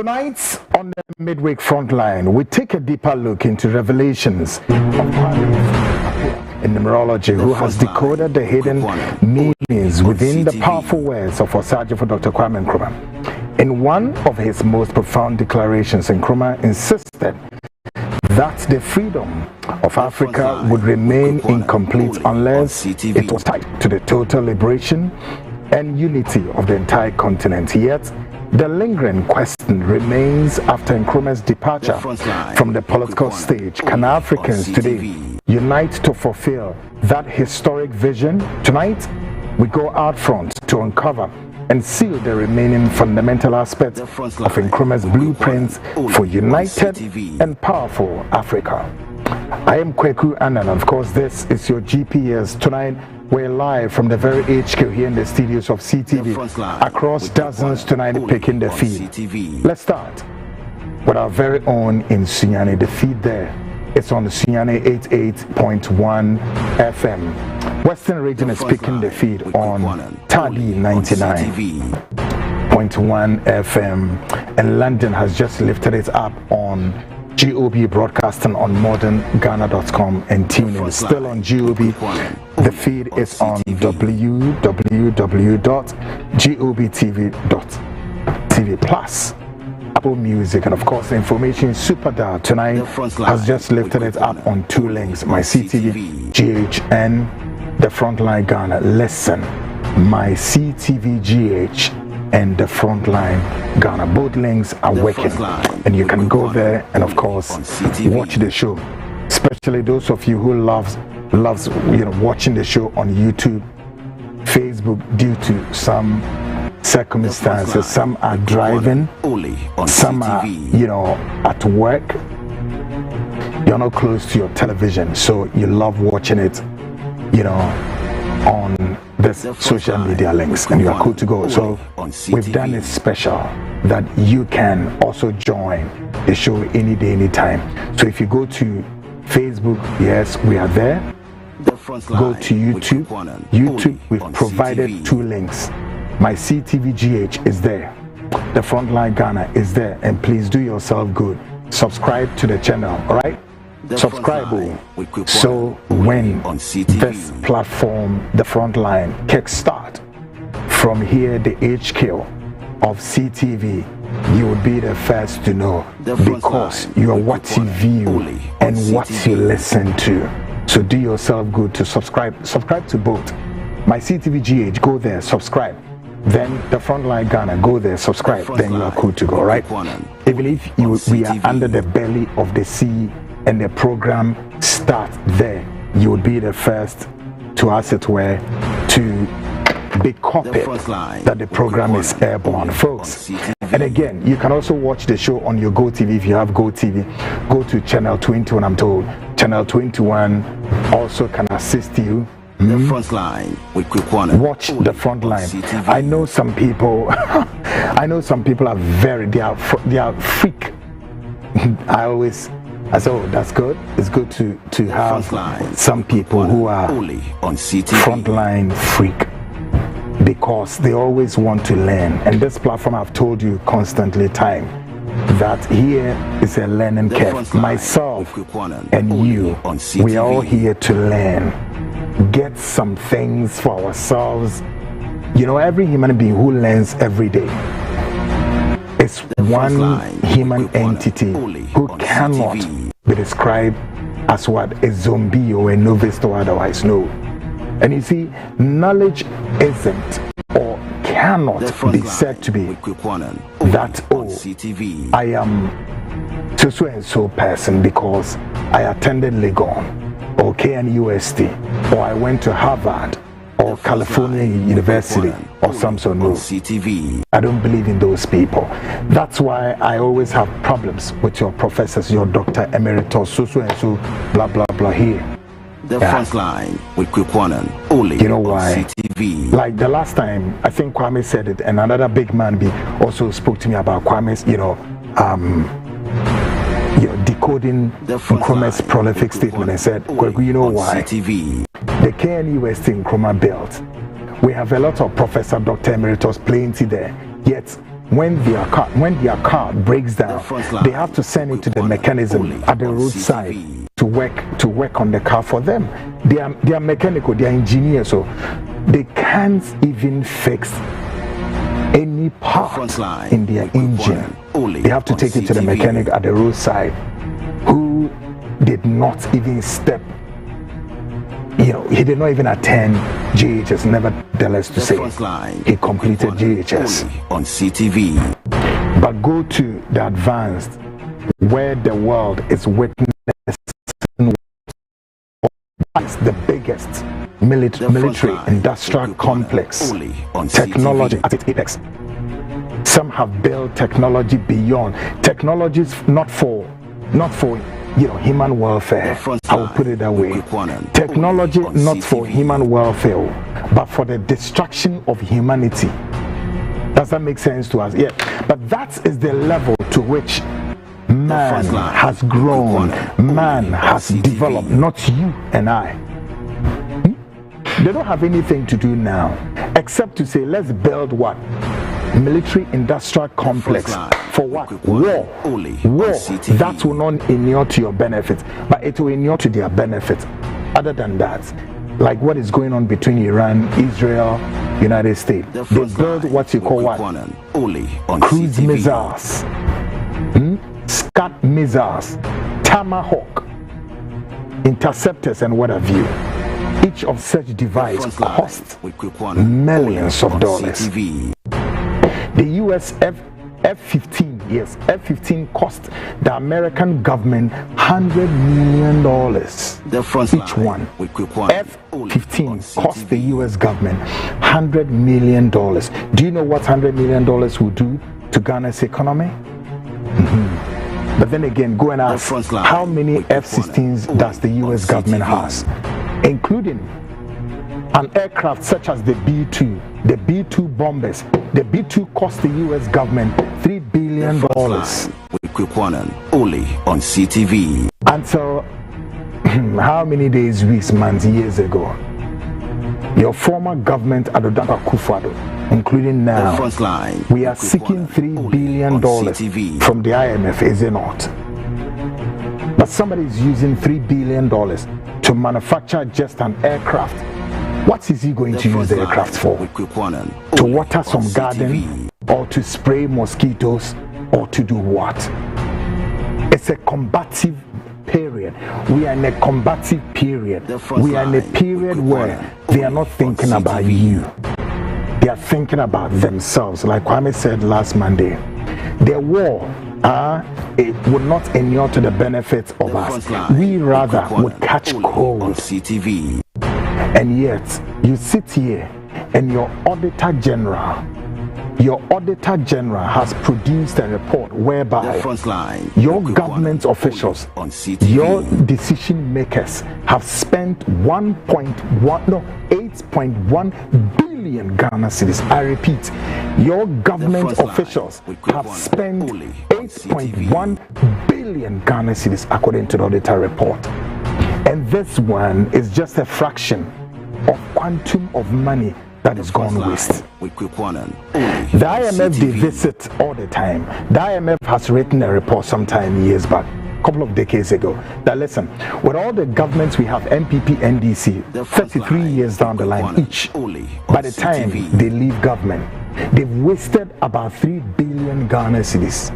Tonight on the Midweek Frontline, we take a deeper look into revelations of Kwame in numerology, who has decoded the hidden meanings within the powerful words of Envisaged for Dr. Kwame Nkrumah. In one of his most profound declarations, Nkrumah insisted that the freedom of Africa would remain incomplete unless it was tied to the total liberation and unity of the entire continent. Yet, the lingering question remains after Nkrumah's departure from the political stage. Can Africans today unite to fulfill that historic vision? Tonight, we go out front to uncover and seal the remaining fundamental aspects of Nkrumah's blueprints for united and powerful Africa. I am Kweku Annan, and of course this is your GPS. Tonight we're live from the very HQ here in the studios of CTV, across dozens tonight picking the feed. Let's start with our very own in Sunyani. The feed there, it's on Sunyani 88.1 FM. Western region is picking the feed on Tadi 99.1 FM, and London has just lifted it up on GOB broadcasting on modernghana.com and tuning. Still on GOB, the feed is on www.gobtv.tv plus Apple Music, and of course the information super dial tonight has just lifted it up on two links, my CTV GH and the Frontline Ghana. Listen, my CTV GH and the Frontline Ghana, both links are working, and you can go there and of course watch the show, especially those of you who loves watching the show on YouTube, Facebook. Due to some circumstances, some are driving, some are at work, you're not close to your television, so you love watching it on this social media links, and you are cool to go. So we've done it special that you can also join the show any day, anytime. So if you go to Facebook, yes, we are there. Go to YouTube. We've provided two links. My CTV GH is there, the Frontline Ghana is there, and please do yourself good, subscribe to the channel, all right? Subscribe so when this platform, the Frontline, kickstart from here, the HQ of CTV, you will be the first to know, because you are what you view and what you listen to. So do yourself good to subscribe to both. My CTV GH, go there, subscribe. Then the Frontline Ghana, go there, subscribe. Then you are cool to go, right? Even if we are under the belly of the sea and the program start there, you would be the first to, as it were, to be copied that the program is airborne, folks. And again, you can also watch the show on your GoTV. If you have GoTV, go to channel 21. I'm told channel 21 also can assist you. The Frontline with Kwame. Watch the Frontline. I know some people are they are freak. I say, oh, that's good. It's good to have some people who are Frontline freak, because they always want to learn. And this platform, I've told you constantly time that here is a learning curve. Myself and you, we are all here to learn, get some things for ourselves. Every human being who learns every day is one human entity who cannot be described as what a zombie or a novice or otherwise. No. And you see, knowledge isn't or cannot be said to be that, oh, I am so and so person because I attended Legon or KNUST, or I went to Harvard or California University or some sort. No, I don't believe in those people. That's why I always have problems with your professors, your Dr. Emeritus, so and so, blah blah blah here. The Frontline with Kwame. Only you know why? CTV. Like the last time, I think Kwame said it, and another big man also spoke to me about Kwame's, decoding Nkrumah's prolific statement, and said, you know why? CTV. The KNUST Nkrumah built, we have a lot of Professor Dr. Emeritus plenty there, yet when their car breaks down, they have to send it to the mechanism at the roadside to work on the car for them. They are mechanical, they are engineers, so they can't even fix any part in their engine. They have to take it to the mechanic at the roadside, who did not even step. He did not even attend JHS, nevertheless to say he completed JHS on CTV. But go to the advanced, where the world is witnessing the biggest military industrial complex technology at its apex. Some have built technology beyond technologies, not for human welfare. I will put it that way. Technology not for human welfare, but for the destruction of humanity. Does that make sense to us? Yeah. But that is the level to which man has grown, man has developed, not you and I. They don't have anything to do now except to say, let's build what? Military industrial complex. For what? War. That will not inure to your benefit, but it will inure to their benefit. Other than that, like what is going on between Iran, Israel, United States, they build what you call what? Cruise missiles, Scud missiles, Tomahawk, interceptors, and what have you. Each of such devices costs millions of dollars. The US F-15, yes, F-15 cost the American government $100 million. Each one. F-15 cost the US government $100 million. Do you know what $100 million will do to Ghana's economy? But then again, go and ask, how many F-16s does the US government has, including an aircraft such as the B-2, the B-2 bombers. The B-2 cost the US government $3 billion. Only on CTV. Until how many days, weeks, months, years ago, your former government, Adodamba Akufo-Addo, including now, we are seeking $3 billion from the IMF, is it not? But somebody is using $3 billion to manufacture just an aircraft. What is he going to use the aircraft for? To water some garden, or to spray mosquitoes, or to do what? It's a combative period. We are in a combative period. We are in a period where they are not thinking about you. They are thinking about themselves. Like Kwame said last Monday, the war it would not inure to the benefit of us. We rather would catch cold. And yet, you sit here and your Auditor General has produced a report whereby your government officials, your decision makers have spent 8.1 billion Ghana cedis. I repeat, your government officials have spent 8.1 billion Ghana cedis according to the Auditor report. And this one is just a fraction of quantum of money that is gone waste. The IMF, they visit all the time. The IMF has written a report sometime years back, a couple of decades ago, that listen, with all the governments we have, MPP, NDC, 33 years down the line each, by the time they leave government, they've wasted about 3 billion Ghana cedis.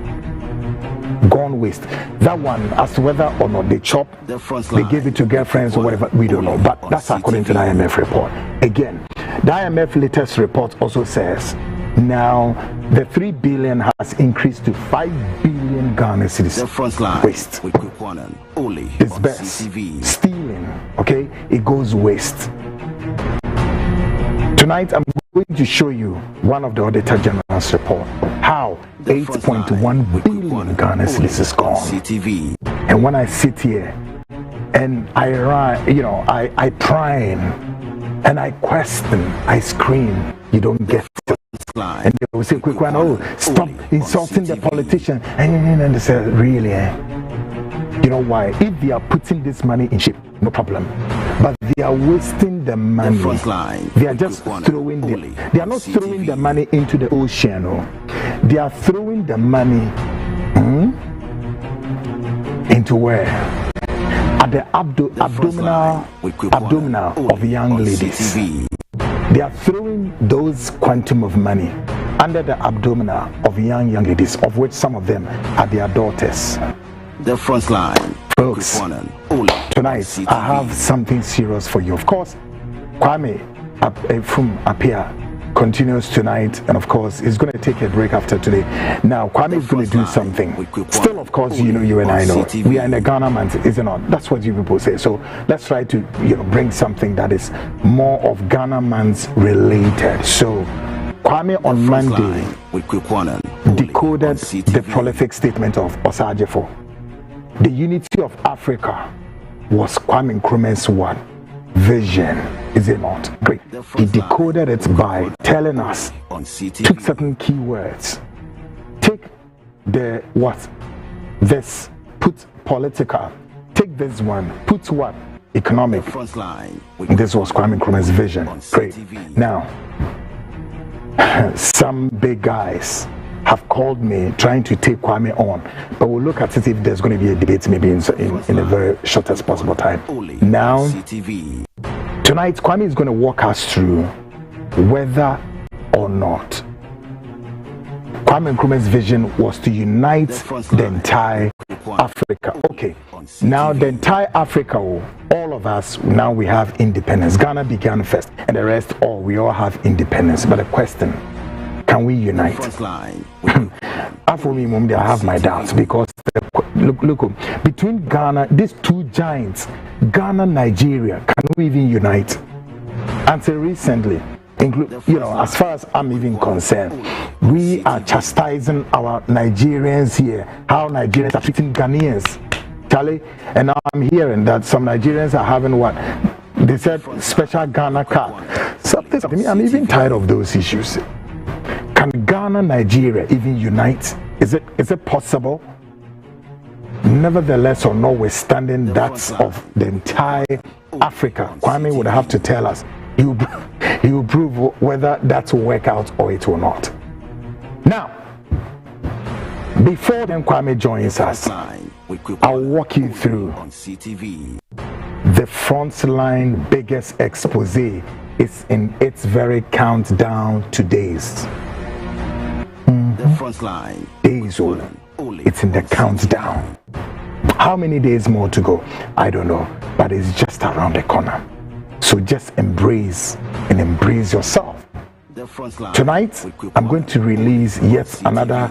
Gone waste. That one, as to whether or not they chop, they give it to girlfriends or whatever, we don't know. But that's according to the IMF report. Again, the IMF latest report also says now the 3 billion has increased to 5 billion Ghana cedis. Waste. It's best. Stealing. Okay, it goes waste. Tonight I'm going to show you one of the Auditor General's report. How 8.1 billion Ghana cedis is gone. And when I sit here and I prime and I question, I scream, you don't get it. And they will say, quick one, oh, stop insulting the politician. And they say, really? You know why? If they are putting this money in shape, no problem. But they are wasting the money. They are just throwing they are not throwing the money into the ocean. They are throwing the money into where? At the abdominal of young ladies. They are throwing those quantum of money under the abdominal of young ladies, of which some of them are their daughters. The Frontline. Folks, tonight I have something serious for you. Of course, Kwame from up here continues tonight, and of course he's going to take a break after today. Now Kwame is going to do something. Still, of course, you and I know we are in the Ghana month, is it not? That's what you people say. So let's try to bring something that is more of Ghana months related. So Kwame on Monday decoded the prolific statement of Osajefo. The unity of Africa was Kwame Nkrumah's one vision, is it not? Great. He decoded it by telling us, took certain keywords, take the this, put political, take this one, put what? Economic. This was Kwame Nkrumah's vision. Great. Now, some big guys have called me trying to take Kwame on, but we'll look at it if there's going to be a debate maybe in a very shortest possible time. Now, tonight Kwame is going to walk us through whether or not Kwame Nkrumah's vision was to unite the entire Africa. Okay, now the entire Africa, all of us, now we have independence. Ghana began first, and the rest, we all have independence. But the question, can we unite? For me, I have my doubts, because look, between Ghana, these two giants, Ghana, Nigeria, can we even unite? Until recently, as far as I'm even concerned, we are chastising our Nigerians here, how Nigerians are treating Ghanaians, Charlie. And now I'm hearing that some Nigerians are having what they said, special Ghana card. Something. I'm even tired of those issues. Can Ghana, Nigeria even unite? Is it possible? Nevertheless, or notwithstanding that of the entire Africa, Kwame would have to tell us. He will prove whether that will work out or it will not. Now, before then Kwame joins us, I'll walk you through the Frontline biggest expose. Is in its very countdown to days. The Frontline days old. It's in the countdown. How many days more to go? I don't know, but it's just around the corner. So just embrace yourself. Tonight, I'm going to release yet another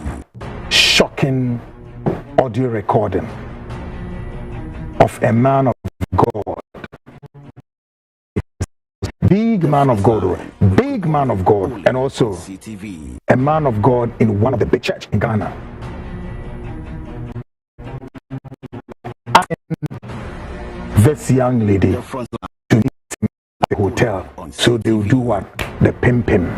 shocking audio recording of a man of God. Big man of God, and also a man of God in one of the big churches in Ghana. This young lady to meet him at the hotel, so they will do what? The pimping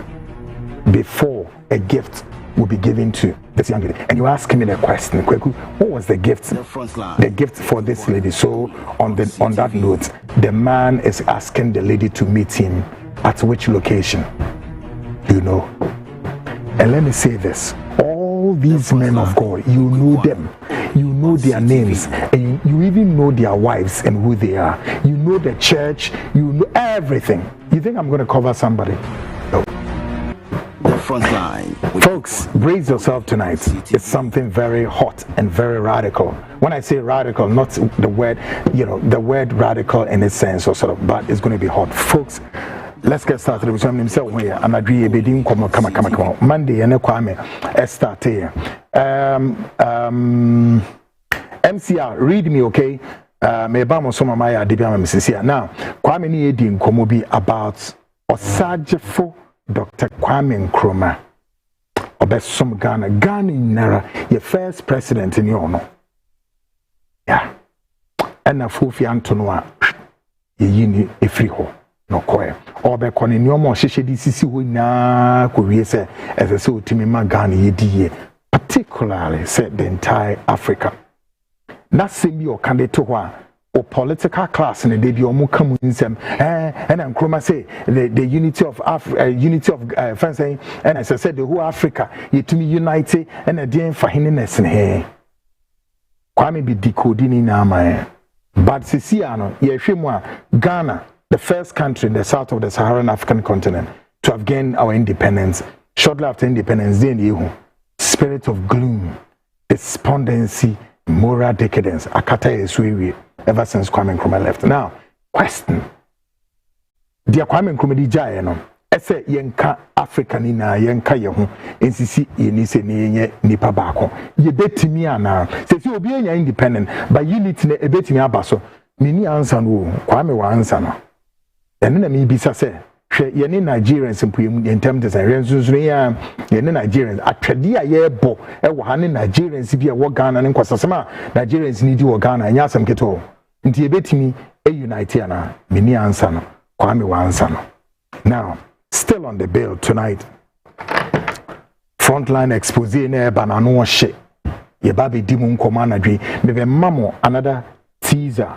before a gift will be given to this young lady. And you ask me the question, Kweku, what was the gift? The gift for this lady. So on that note, the man is asking the lady to meet him at which location? And let me say this, all these men of God, you know them, you know their names, and you even know their wives and who they are. You know the church, you know everything. You think I'm going to cover somebody? No. Frontline. Folks, brace yourself tonight. It's something very hot and very radical. When I say radical, not the word, the word radical in its sense or sort of, but it's going to be hot. Folks, let's get started with something. So here, I'm agree. Come on. Monday and Kwame. Start here. MCR, read me, okay? Me ba mo so mama ya debia ma mesisia. Now, Kwame ni edi nkomo bi about Osajefo Dr. Kwame Nkrumah. Obesom Ghana Nara, your first president in your no. Yeah. And na Fofi Antonwa ye yini efri ho no koe. Obe koni nyomo hihye di sisi ho na ko wie se ese otimi ma Ghana ye di, particularly said the entire Africa. Na sembi o kande to ho a or political class and they be omo come in some and Nkrumah say the unity of France and as I said the whole Africa you to me united and a day for hinness in here Kwame be decoding in ama but Sisiano yeshimwa Ghana the first country in the south of the Saharan African continent to have gained our independence shortly after independence then you spirit of gloom despondency moral decadence akata eswewe ever since Kwame Nkrumah left. Now question dear Kwame Nkrumah di jaye no ese yenka Africa ni na yenka ye ho ensisi ye ni se ne ye nipa baako ye betimi ana se si obi enya independent but unity na ebetimi abaso ni ni answer no Kwame wa answer no ene na mi bisa se hwe ye ni Nigerians mpuyem entem de san rensunsun ya ye ni Nigerians atwede a ye bo e wo ha ni Nigerians bi e wo Ghana ne nkwasasema Nigerians ni di wo Ghana anya asem keto nti ebetimi e unite ana me ni answer no Kwame wa answer no. Now still on the bill tonight Frontline Exposé na banano hye ye ba be di mu nkoma anadwe me be mamo another teaser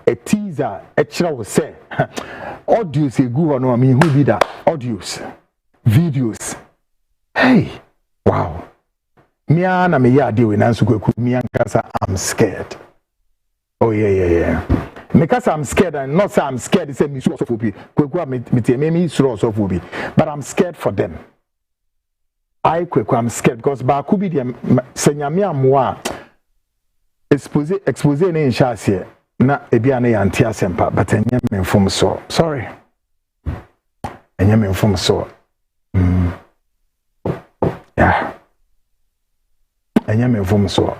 a teaser e kira wo say audios egu no me who be that audios videos hey wow me ana me ya de we nanso kwaku me ankasa I'm scared oh yeah because I'm scared and not say I'm scared say me so of obi kwaku me so of obi but I'm scared for them kwaku I'm scared because ba ku bi de senyame amwa expose na inshase na ebia na yanti asempa but enye memfom so sorry enye memfom so yeah enye memfom so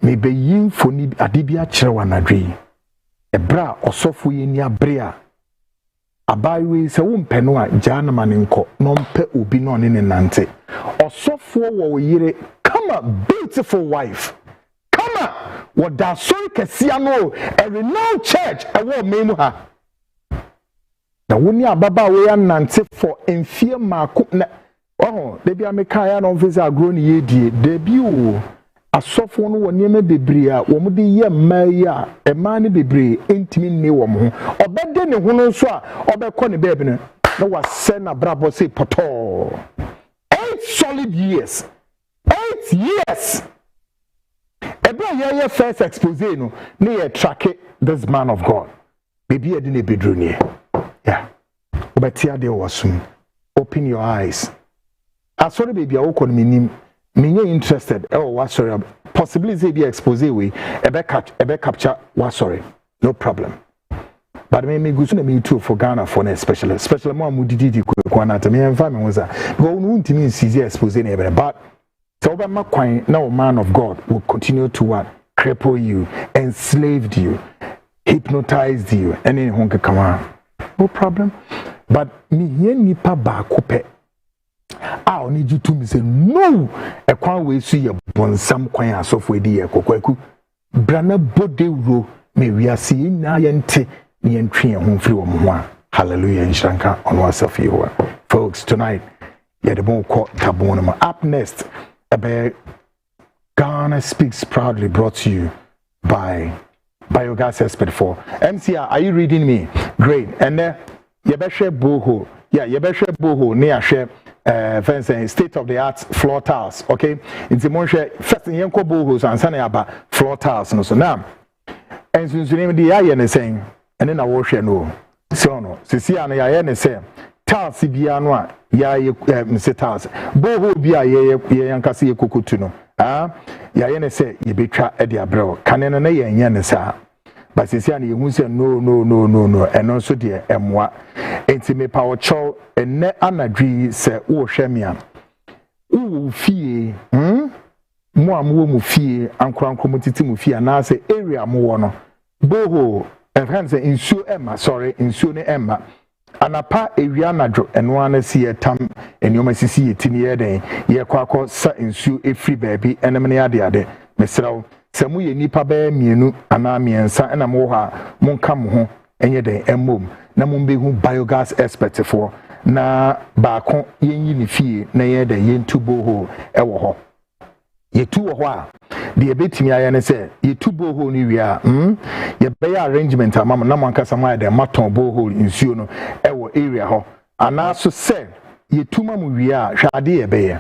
me be yin foni adibia kire wanadwe ebra osofo yeni abre a abayiwe se wo mpeno a jana manenko no mpe obi no ne nante osofo wo yire come a beautiful wife what that sorry kesiano a renowned church a wo memu ha na woni ababa we ya nante for enfie mako na oh de bia me kai ya no visa agro ni yedie de bi o asofo no woni ema bebre a wo mde ye mai a e ma ne bebre entimi nne wo mo obede ne ho no so a obekọ ne bebe no na wase na brabo say poto 8 solid years 8 years your first expose no na track this man of God baby edi na bedru ne yeah obetia de wasum open your eyes asori baby awoko no menim menye interested what sorry possibly say be expose we ebe capture what sorry no problem but me gusu na me too for Ghana for especially mo amudidi kwa na me enfa me woza go no ntimi nsizi expose na ebe but so now man of God will continue to what? Cripple you, enslaved you, hypnotized you, and then honke come on. No problem. But me here nipa ba kope. I need you to me say no. I can't wait see your bonsam kwan asof we di ekokwaku. Brana bode ro me we are seeing na yente ni entwe ho firi wo mo a. Hallelujah inshanka on ourself you. Folks, tonight yeah the bon call tabon up next. Ghana Speaks proudly brought to you by Biogas Expert 4. MCR, are you reading me? Great. And then Yebeshe Boho. Yeah, Yebeshe Boho near share state of the art floor tiles. Okay? It's the Monshe first in Yanko Bohos and Sunny about floor tiles and so now. And since you name the Ayan saying, and then I wash no. So no. Sisiana Ayan say tiles Bianwa. Ya Mr. Taz boho bia ye yankase ye kokotu no ya ye ne se ye betwa e de abrɛ kanene na ye nya ne sa but sisi an ye hu se no eno so de emwa enti me pa wo chow enne anadwi se wo hwɛ me a wo fie mo amwo mu fie ankoranko mutiti mu fie na se area mo wo no boho friends insuo emma sorry insuo ne emma anapa ewia nadwo eno ana si etam enioma sisi yetini yeden ye kwakọ sa insuo efri baabi enem ne ade mesrawo samu ye nipa ba mienu ana miensa ena mo ha monka mo ho enye den emmom na mo be hu biogas expert for na baako yenyi ne fie na ye den yentu boho ewo ho yetu wo ho a the betimi ayane say ye two borehole ni wi a ye be arrangement amam na mankasa ma de maton borehole nsuo no e wo area ho ana so say ye two mam wi a hwade ye be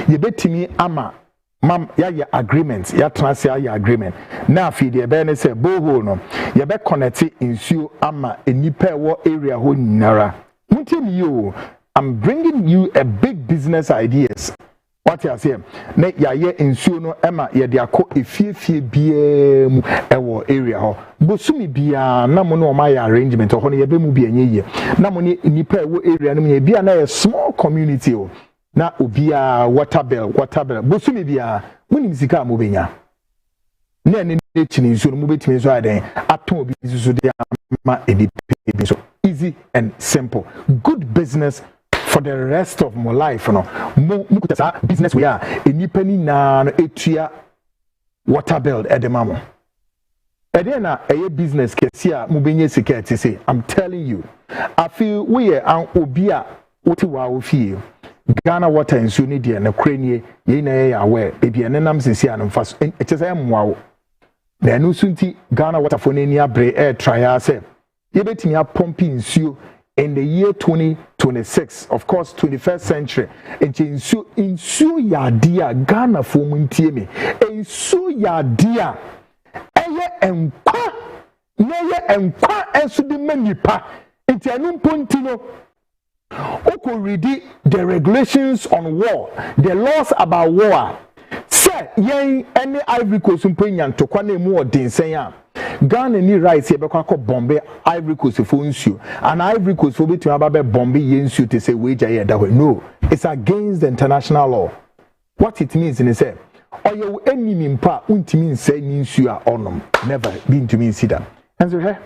ye betimi ama mam ya agreement ya transfer ya agreement na afi de be ne say borehole no ye be connect nsuo ama enipa e wo area ho nyinara muntemi yo. I'm bringing you a big business ideas. What you say? Ne ya ye nsuo no ema ye de akọ efiefie bia mu ewo area ho. Bosumi bia na mo no ma ya arrangement ho ne ye be mu bia nye na mo ne nipa ewo area no ye bia na ye small community o. Na obia water bill bosumi bia munim sika mo benya. Na ne chini nsuo no mo betimi so aden aton obi so de ma edipe so easy and simple. Good business for the rest of my life, no. Mukutasa business we are enipa ni na etua water bill at the mamo. Edena a business kesia mubenye security say. I'm telling you, I feel we are obia oti wa ofie. Ghana water and suni dia na krenye ye na ye aware baby and nam sisi anum fast. Etesa mwa. Na no sunti Ghana water for ni abre air trial say. Ye betimi a pumping nsuo in the year 2026, of course 21st century. Insu ya dia Ghana for muntie me. Insu ya dia eye enkwa neye enkwa ensu de manipa. Enti anu pontino oko read the regulations on war, the laws about war. Say yen any Ivory Coast mpenyan to kwa na mu odinsen a Ghana ni rights ye be kwa bombe Ivory Coast for nsuo and Ivory Coast for between ababe bombe ye nsuo to say wage ye da no, it's against the international law. What it means in say oyo enemy mpa untimi nse ni nsuo a onom never been to me see that. And so hey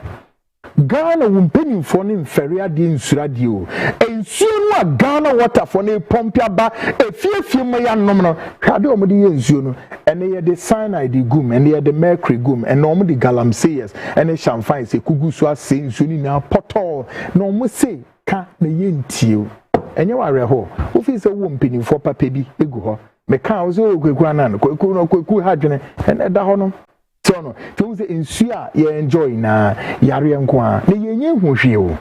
Ghana wumpeni for ne mferia de nsura de o ensuo no a Ghana water for ne pompia ba efiefie mo ya nom no hwade o mo de ensuo no ene ye de cyanide gum ene ye de mercury gum ene o mo de galamseyes ene champagne se kugu so ase ensuo ni na poto na o mo se ka na ye ntio enye ware ho ofi se wo mpeni for papa bi egu ho me ka o so kwekura na no kweku ha dwene ene da ho no so no to say ensu a ye enjoy na yare nko a na yenye hwehwe o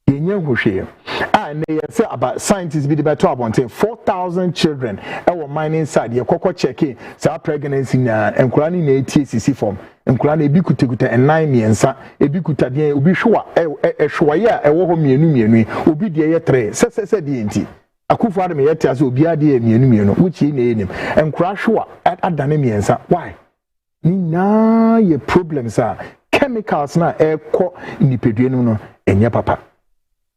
yenye hwehwe and they say about scientists be the better about 4,000 children our mining side ye kokko checking say pregnancy na enkura ni na TCC form enkura na ebi kutekuta ennan miensa ebi kutade obi hwa ehwa ye ewo ho mienu obi de ye 3 sese de enti akufo ade me yete ase obi ade mienu which na enim enkura hwa adane miensa why na ye problems are chemicals na eko nipedue no enye papa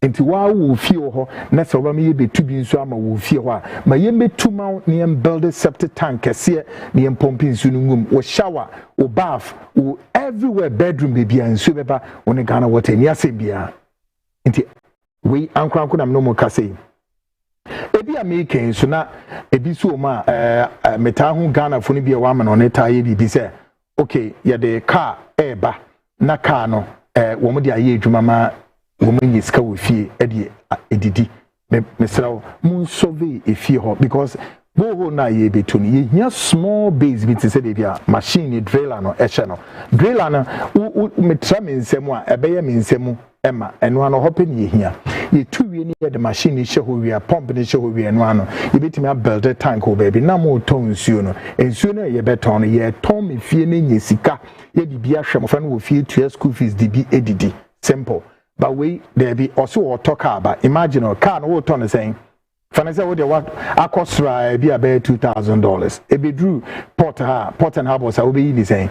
enti wa wo fie ho na se oba me ye betu bi nso ama wo fie ho a ma ye metu ma ne em build septic tank kese ne em pompi nso no ngum wo shower wo bath wo everywhere bedroom baby nso beba woni Ghana water ni asembia enti we ankranko na no ka say ebi American so na ebi so ma meta ho Ghana fo no bi e wa ma no ne ta ye bi say okay ye de car eba na car no wo mo de aye adwuma ma wo mo nyiska wo fie e de edidi me srawo mun survey e fie ho because bo na ye betu ni ye hia small base bit say dey a machine driller no e che no driller no metra me nsem a ebe ye me nsem ema eno ano hope ni ye hia ye tu wie ni the machine she ho wie pump ni she ho wie eno ano ye betimi a build a tank o baby na mo ton nsuo no ye beton no ye ton me fie ni nyesika ye bibia hwem fa no wo fie to school fees di bi edidi simple but we there be also or talk about imagine a car no wo ton saying fanasa wo de what akosra bi about $2,000 e be drew port and harbor so we be saying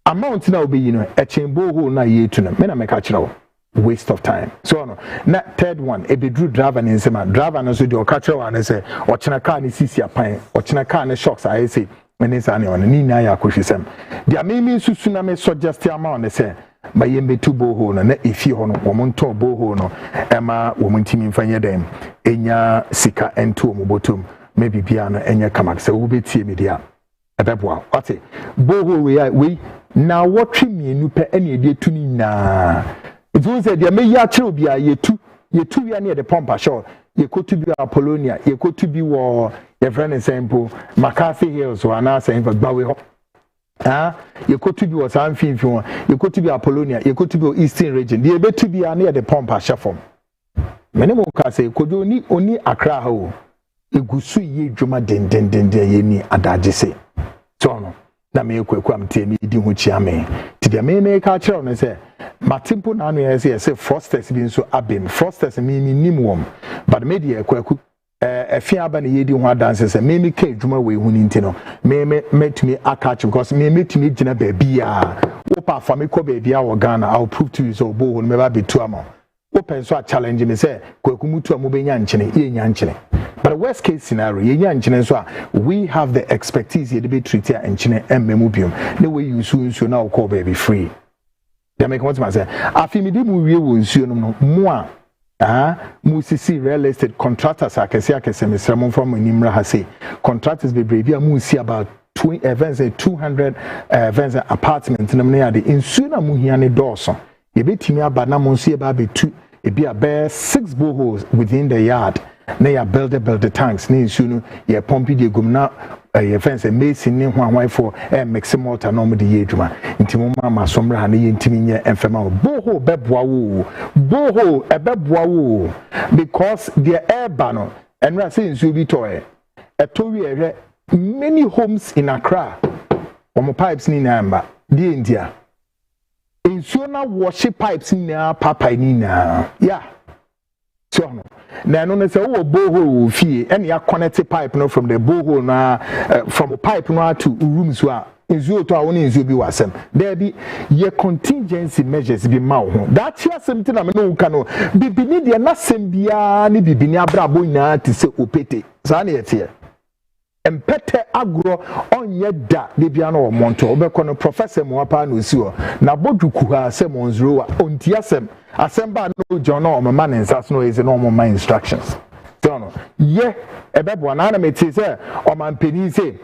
amount na obe yi no e chembo ho na ye tu no me na me ka kire wo waste of time so no na third one e be drew driver ni nsema driver no so de o ka kire wa na say o chena car ni sisi apan o chena car ni shocks I say when say na ni na ya kohwesem dia me susu na me suggest amount na say ba yembe tu boho no na efi ho no wo monto boho no ema wo montimi mfanye dem enya sika ento mo botom maybe bia no enya kamak se wo betie media ebeboa ate boho we na wotwe mienu pe ene ede tu ni na it say dia me ya kire obi a yetu wi na de pompa show ye kotu bi Apollonia ye kotu bi wo ye friend example McCarthy Hills or na say for gbawe ho You could to be was Amphim, you could to be Apollonia, you could to be Eastern region. The able to be near the pump a shafom. Many more can say, could you only Accra ho? You go see ye Juma den ye ni adajese. So, na me kwam temi di ho chia me. Ti dia me culture on say, Matimpo na no say frosters bi nso abem. Frosters me nimwom. But me dia kwaku efia aba na yedi ho adanse say me ka adwuma we hu ni ntino me metumi akach because me metumi gina ba bia wo pa fa me ko ba bia wo Ghana I'll prove to you so bo ho me ba betu ama wo pen so a challenge me say kwaku mutu amu be nya nchene ye nya nchene but worst case scenario ye nya nchene so we have the expertise ye de be treat ya nchene emmemu biom na we use so na wo call baby free ya make what say afi me di mu wie wo nsuo no mo a musisi real estate contractors akese mesramo from Nimra ha say contractors be brave ya musi about 200 events apartments na me ade insu na muhia ne dooso ye betimi aba na mo nsu e ba betu e bi a 6 boreholes within the yard na ya build the tanks na insu no ye pompi de gumna ye fence mason ne ho anwan for mix mortar no mo de ye adwuma ntimo ma somra ha na ye ntimi nye enfema boho beboa wo boho ebeboa wo because the air bano enra say nsu bi toy etowi ehwe many homes in Accra omo pipes ni na amba die ndia nsu na wash pipes ni na papa ni na yeah so no na no say wo borehole fie and ya connect pipe no from the borehole na from pipe no to rooms wa nzu to awon nzu bi wasem there be ye contingency measures bi ma ho that here something na me no ka no bibini de na sem bia ni bibini abrabo nya ti se opete za na yete empete agro onye da de bia na o monto obekọ no professor mo apa na osi ho na boduku ha se monzro wa onti asem ba no John no mama ne nsas no is no mama instructions so no ye ebebo na meti say o man peni say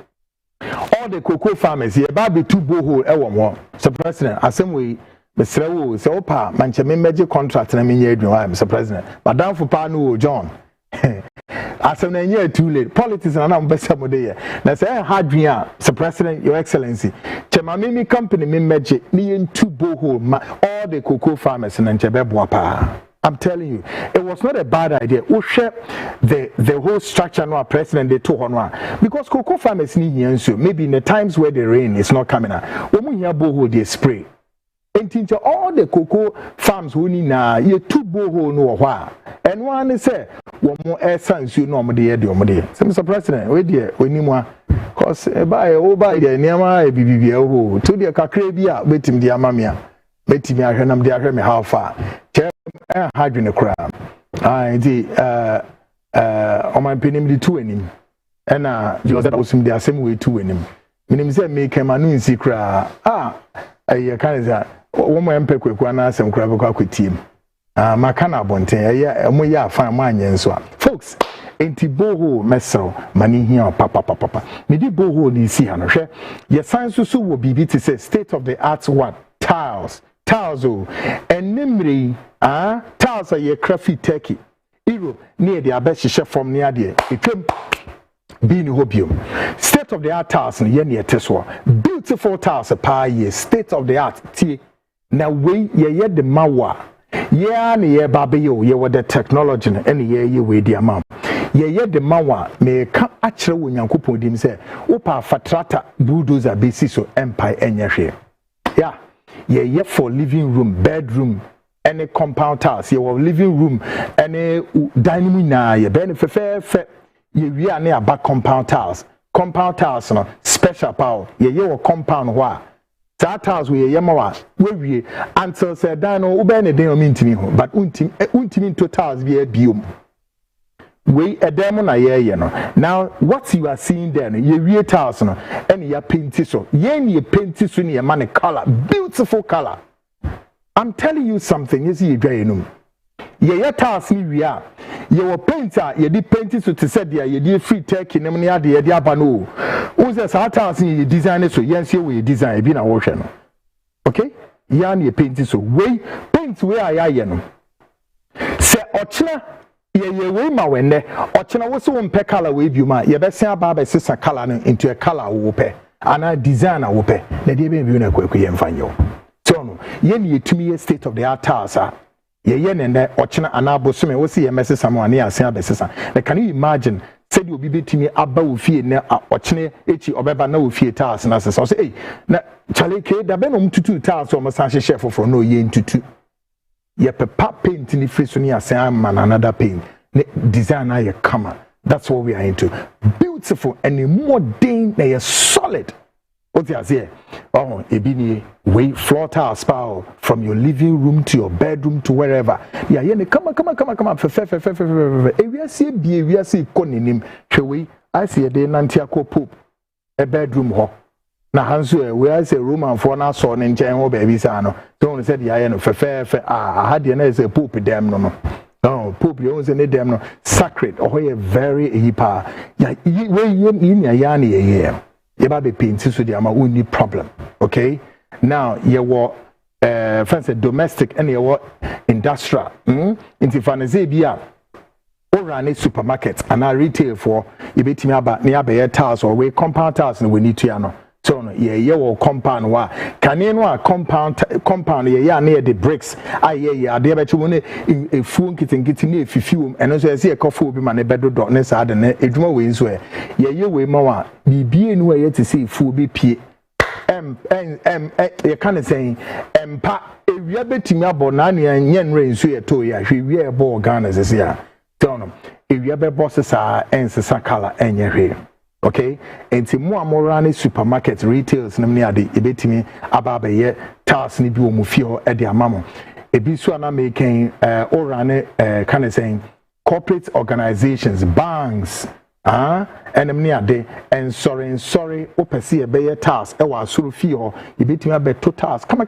all the cocoa farmers ye ba be two borehole e wo mo so president asem we mesre wo say opa manche me meje contract na me nya adwuma Mr. President madam for pa no John asem na nya too late politics na am besa mo dey na say hadwin Mr. President your excellency chema me company me meje ni two borehole all the cocoa farmers in Nchebebo pa. I'm telling you, it was not a bad idea. We share the whole structure no president they took on because cocoa farmers need here maybe in the times where the rain is not coming out. When we hear borehole they spray. And all the cocoa farms who need na you two borehole no wa. And one say one more air sans you normally the so Mr. President, we dear we need more cause buy the near BBB to the kakrebia betim the amamia. Betimi ahwenam de ahwe me how far chem hadwene kra ndi o man penim de tu anim na Jose da osim de asem we tu anim minim se me kema no nsi kra aye kan za wo mo empe kwekwa na asem kra be kwa kwetiem maka na bonten aye mo ya afan mo anye nso folks enti boho mesel mani hia papa me di boho ni si ha no hwe ye san so wo bibi ti say state of the art what tiles and nimri tiles are ye crafty turkey Europe near the abeshye from near there it came being hobium state of the art tiles and ye near teswa beautiful tiles a pa ye state of the art tie na we ye the mawa ye na ye babayo ye with the technology and ye we the amount ye the mawa me ka akere wo nyankopon dim say wo pa fatrata bulldozer besi so empire enye hwe yeah ye for living room bedroom any compound house ye for living room any dining room na ye benefit ye wi ane aba compound house no special power ye wo compound ho that house we ye ma we until say dan no wo be ne den o mintimi ho but untimi totals bi abiom we edem na ye no now what you are seeing there no ye wie tiles no and ya painti so ye painti so ne man color beautiful color I'm telling you something you see ye dwayenum ye tiles ni wie a ye wo painter ye di painti so to say there ye di free turkey nem ne ade ye di aba no wo say sa tiles ni design so ye nsie we design bi na wo hwe no okay ya na ye painti so we paint we ya no se ochina ye we ma wenne ochina wo so mpe color we bi ma ye be sen aba be sesa color no into a color wo pe ana designer wo pe na de be bi na kwaku ye mfanyo so no ye ne yetumi state of the art tiles ye ne ochena ana bosome wo se ye mesesa mo ane asen abesesa na can you imagine said you be betimi aba wo fie na ochene echi obeba na wo fie tiles na sesa so na chale ke da be no mtutu tiles o mo san hye foforo no ye ntutu ye pepa paint ni free so ni asen man another paint designer ye kama. That's what we are into. Beautiful and modern, they are solid. What you say? Oh, ebini way floor tile spa from your living room to your bedroom to wherever. Yeah, come on. We see be we see konim. Hwe I see a day nantia ko poop a bedroom ho. Na hanso we say room for na so ne nchen ho baby sa no. Don't say yeah no I had the na say poop dem no. No, Pope, you always need them no sacred or very hipa. Yeah, in your yani a you be painting so the only problem. Okay, now you were fancy domestic and you were industrial. Into Fanazebia or run a supermarket and I retail for you bet me about near tiles or we compound tiles and we need to know. So no ye compound wa kanenwa compound ye near the bricks ye ade be chwo ne efuo nkitinkiti ne efifiwom eno so ye ekofo obi ma ne bedodo ne sa de ne edwuma we nso ye we ma wa bibie nu ye te se efuo bi pie ye kan say empa ewia betimi abo na ne nyen re nso ye to ya hwe wi ebo Ghana sese ya so no ewia be boss sa ensesa kala enye hwe. Okay, enti mo amorane supermarket retails nem ne ade ebetimi aba ye tiles ni bi o mu fie ho e de amamo ebi so na making orane kind of saying corporate organizations banks enem ne ade and sorry opese e be ye tiles e wa asoro fie ho ebetimi abe totals come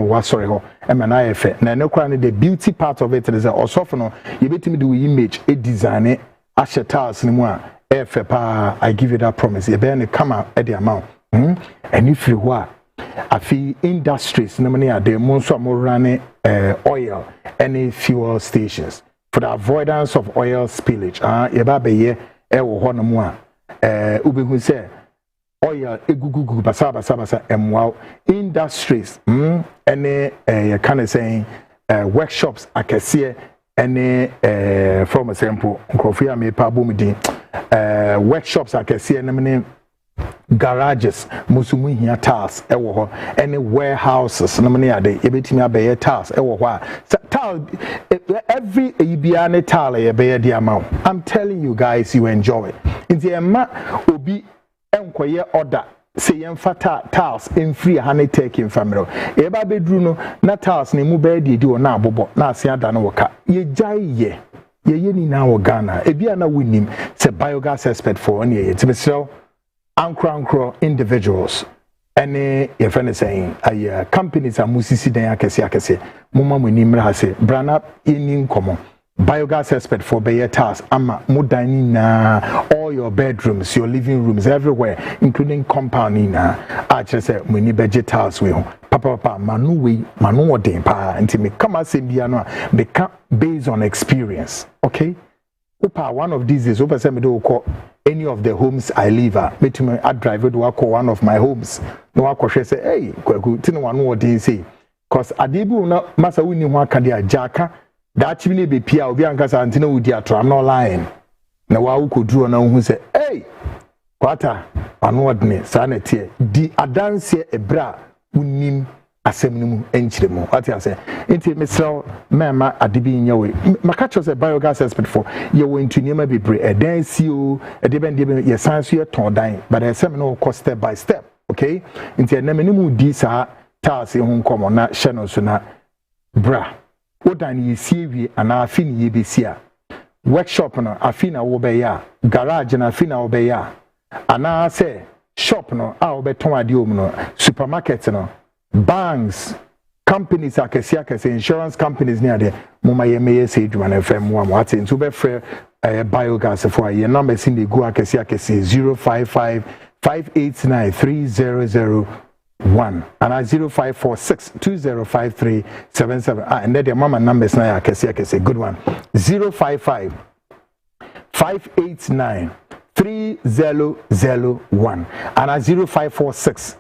wa sorry ho e ma na efe na ne kra ne the beauty part of it is also for no ebetimi do image e design e ashe tiles ni mu a I give you that promise. You better come out at the amount. And if you are, I feel industries, no money are there. Most of more running oil, any fuel stations for the avoidance of oil spillage. You better ye one more. Ube who say oil egugugu basa wow industries. Any you kind of saying workshops. I can see any from example, Kofi me pa bumidi. Workshops I can see any garages musumu hia tiles ewo ho any warehouses no many ade ebetimi abaye tiles ewo ho a tile every ebiane tile ye be the amount. I'm telling you guys, you enjoy it. Nti ema obi enkoye order say yemfa tiles in free honey taking family eba bedru no na tiles ne mu be di o na abobo na ase ada no woka ye jai ye ni na wo Ghana ebia na winim se biogas expert for on ye tibesel ankro individuals any your friend is saying companies are musisi den akese mumma munimra ha se brana in common biogas expert for better tasks ama modani na all your bedrooms, your living rooms, everywhere, including compound na actually say muni vegetals we papa manu odin pa until me come as bia no become based on experience. Okay, Opa, one of these is Opa say me do call any of the homes I live at. Me to I drive to one of my homes. No I say hey kwaku tin one odin say cause adibu na masa wuni ho aka dia jaka that chimney be pia obi ankasa antina wudi atro. I'm not lying. Na wa ukoduro na hu say hey kwata anu odne sanete di adanse ebra unim asem nimu enchiremu what you say enti mesel mema adibi nyawe maka cho say biogas expert for ye wo into niema bebre edan sio edebe ye sanso ye ton dan but asem no cost step by step. Okay, enti enamenimu di sa taase hu nkomo na hye no so na bra odan ye siewie ana afini ye besia workshop no afina wo be ya garage na afina wo be ya ana say shop no a wo beton ade om no supermarket no banks companies akese insurance companies near there mama ye meye say dwuma na fm mo what into be free biogas for your number in the go akese 055 589 3001 and 0546 205377 and then the mama numbers na akese good one 055 589 3001 and at 0546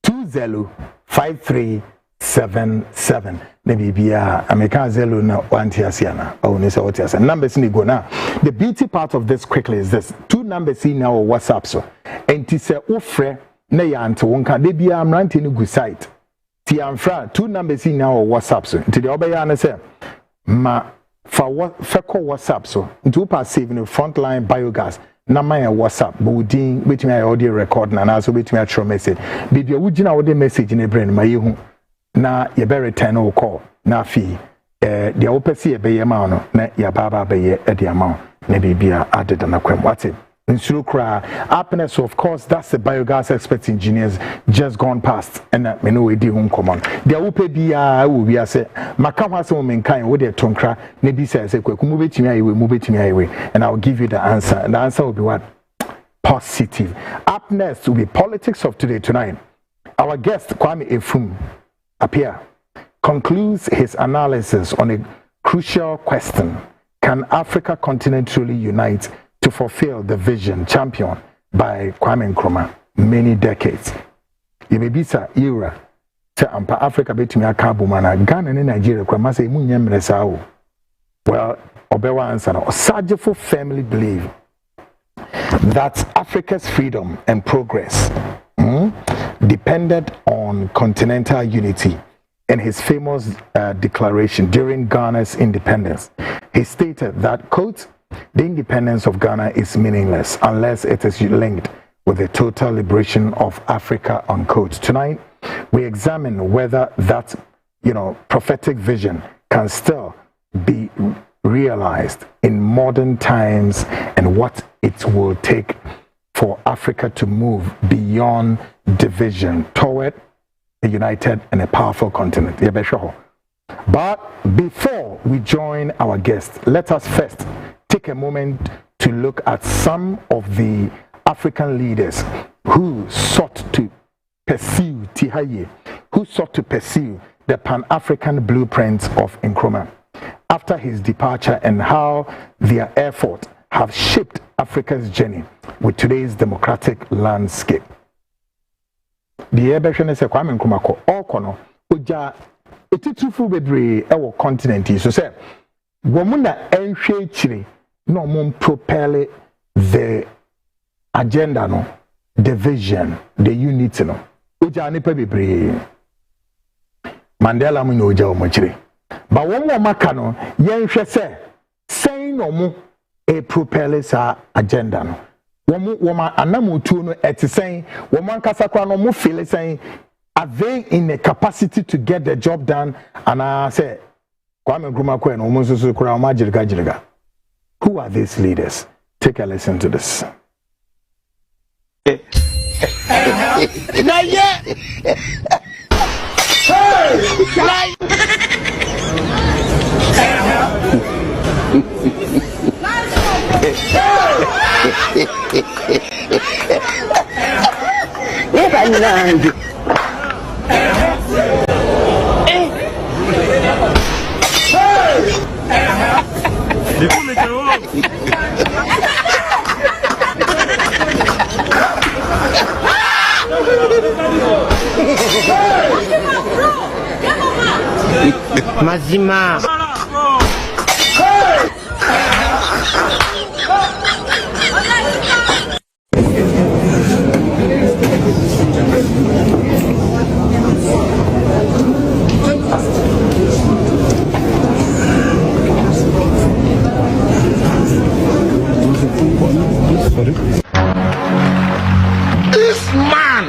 205377. Maybe American Zelo na Wantiasiana. Oh, Nisa Otias. Numbers in go now. The beauty part of this quickly is this: 2 numbers in our WhatsApp so. And to say ofre na ya ante wonka de bia amrante no gu site. Ti amfra 2 numbers in our WhatsApp so. Nti de obeya na say ma fa WhatsApp so. Nti pa save no Frontline Biogas. Na my WhatsApp but within between audio record na so between a throw message bibia wugina audio message in brain ma yehu na ye be return o call na fi the opese ye be ye ma no na ya baba be ye e de amount na bibia added na kwem what nsuru kra happiness of course that's the biogas expert engineers just gone past and me no we di hun common the ope bia wo bia say maka ho ase mo menkan wo de tonkra na bi say kwaku mu betimi ayewe and I'll give you the answer and the answer will be what? Positive. Up next will be politics of today tonight. Our guest Kwame Nkrumah appear concludes his analysis on a crucial question: can Africa continent truly unite to fulfill the vision championed by Kwame Nkrumah many decades? Yebisa era to ampa Africa betumi aka bomana Ghana and Nigeria kwa masa emu nyemre sawo. Well, Obewa answer no. Sajifo firmly believe that Africa's freedom and progress depended on continental unity. In his famous declaration during Ghana's independence, he stated that, quote, the independence of Ghana is meaningless unless it is linked with the total liberation of Africa, unquote. Tonight, we examine whether that, prophetic vision can still be realized in modern times and what it will take for Africa to move beyond division toward a united and a powerful continent. But before we join our guests, let us first take a moment to look at some of the African leaders who sought to pursue the Pan-African blueprint of Nkrumah after his departure, and how their efforts have shaped Africa's journey with today's democratic landscape. The Ebeshon is a Kwame Nkrumah ko okono oja etitufu bebre e wo continent so say womuna enhwe chire no mum propel the agenda no, the vision, the unity no. Oja nipa bebre Mandela mu no oja o chire. But one more makano, yenhwe say no mu a propel sa agenda no. Woman anamutu no eti saying woman kasakwa no mu feel saying are they in a capacity to get the job done? And I say Kwame Nkrumah ko no mu so kura ma jirga. Who are these leaders? Take a listen to this. Mazima. This man.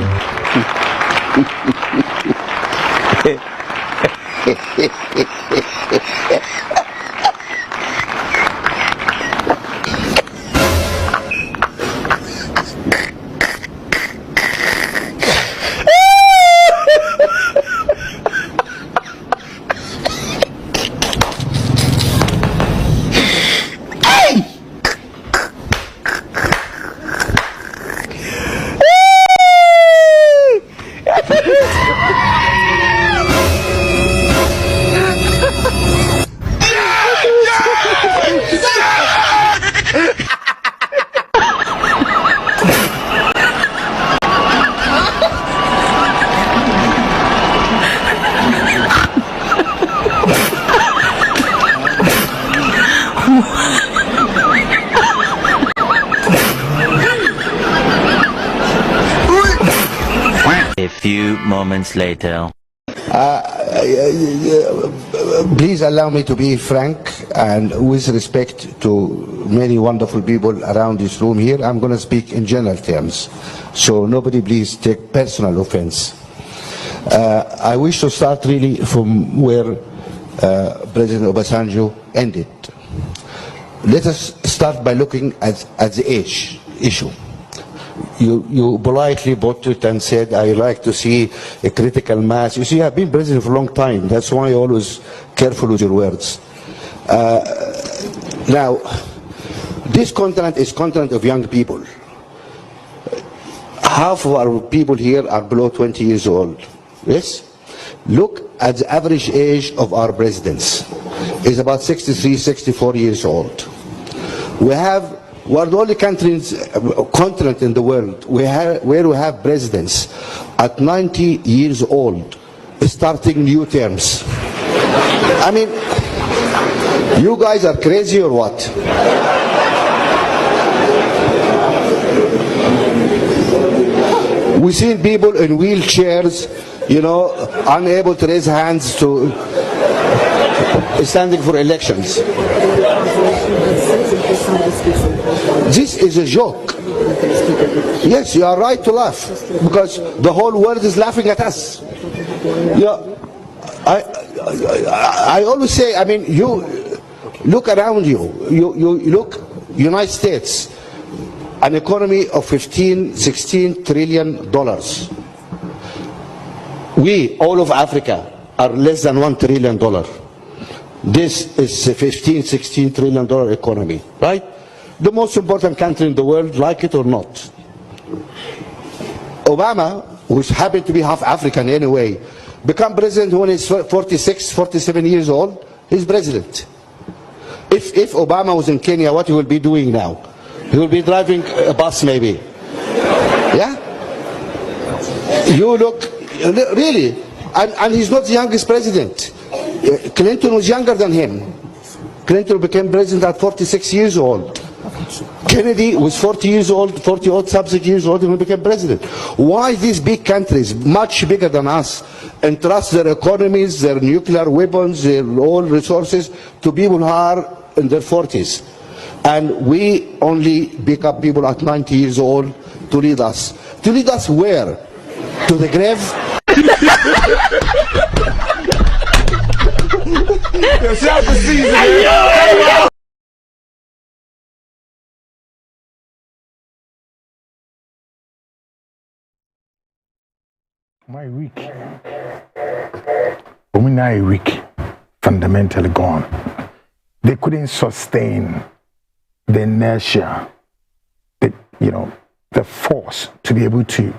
A few moments later. Please allow me to be frank and with respect to many wonderful people around this room here. I'm going to speak in general terms, so nobody please take personal offense. I wish to start really from where President Obasanjo ended. Let us start by looking at the age issue. You politely bought it and said, I like to see a critical mass. You see, I've been president for a long time. That's why I'm always careful with your words. Now, this continent is continent of young people. Half of our people here are below 20 years old. Yes? Look at the average age of our presidents. It's about 63, 64 years old. We're the only continent in the world where we have presidents at 90 years old starting new terms. I mean, you guys are crazy or what? We've seen people in wheelchairs, you know, unable to raise hands to standing for elections. This is a joke. Yes, you are right to laugh because the whole world is laughing at us. Yeah, I always say, I mean, you look around you. You look, United States, an economy of 15, 16 trillion dollars. We, all of Africa, are less than $1 trillion. This is a 15, 16 trillion dollar economy, right? The most important country in the world, like it or not. Obama, who's happened to be half African anyway, become president when he's 46, 47 years old. He's president. If Obama was in Kenya, what he will be doing now? He will be driving a bus maybe. Yeah? You look, really, and he's not the youngest president. Clinton was younger than him. Clinton became president at 46 years old. Kennedy was 40 years old, 40 odd subsequent years old when he became president. Why these big countries, much bigger than us, entrust their economies, their nuclear weapons, their oil resources to people who are in their 40s? And we only pick up people at 90 years old to lead us. To lead us where? To the grave? My week. Women are weak, fundamentally gone. They couldn't sustain the inertia, the force to be able to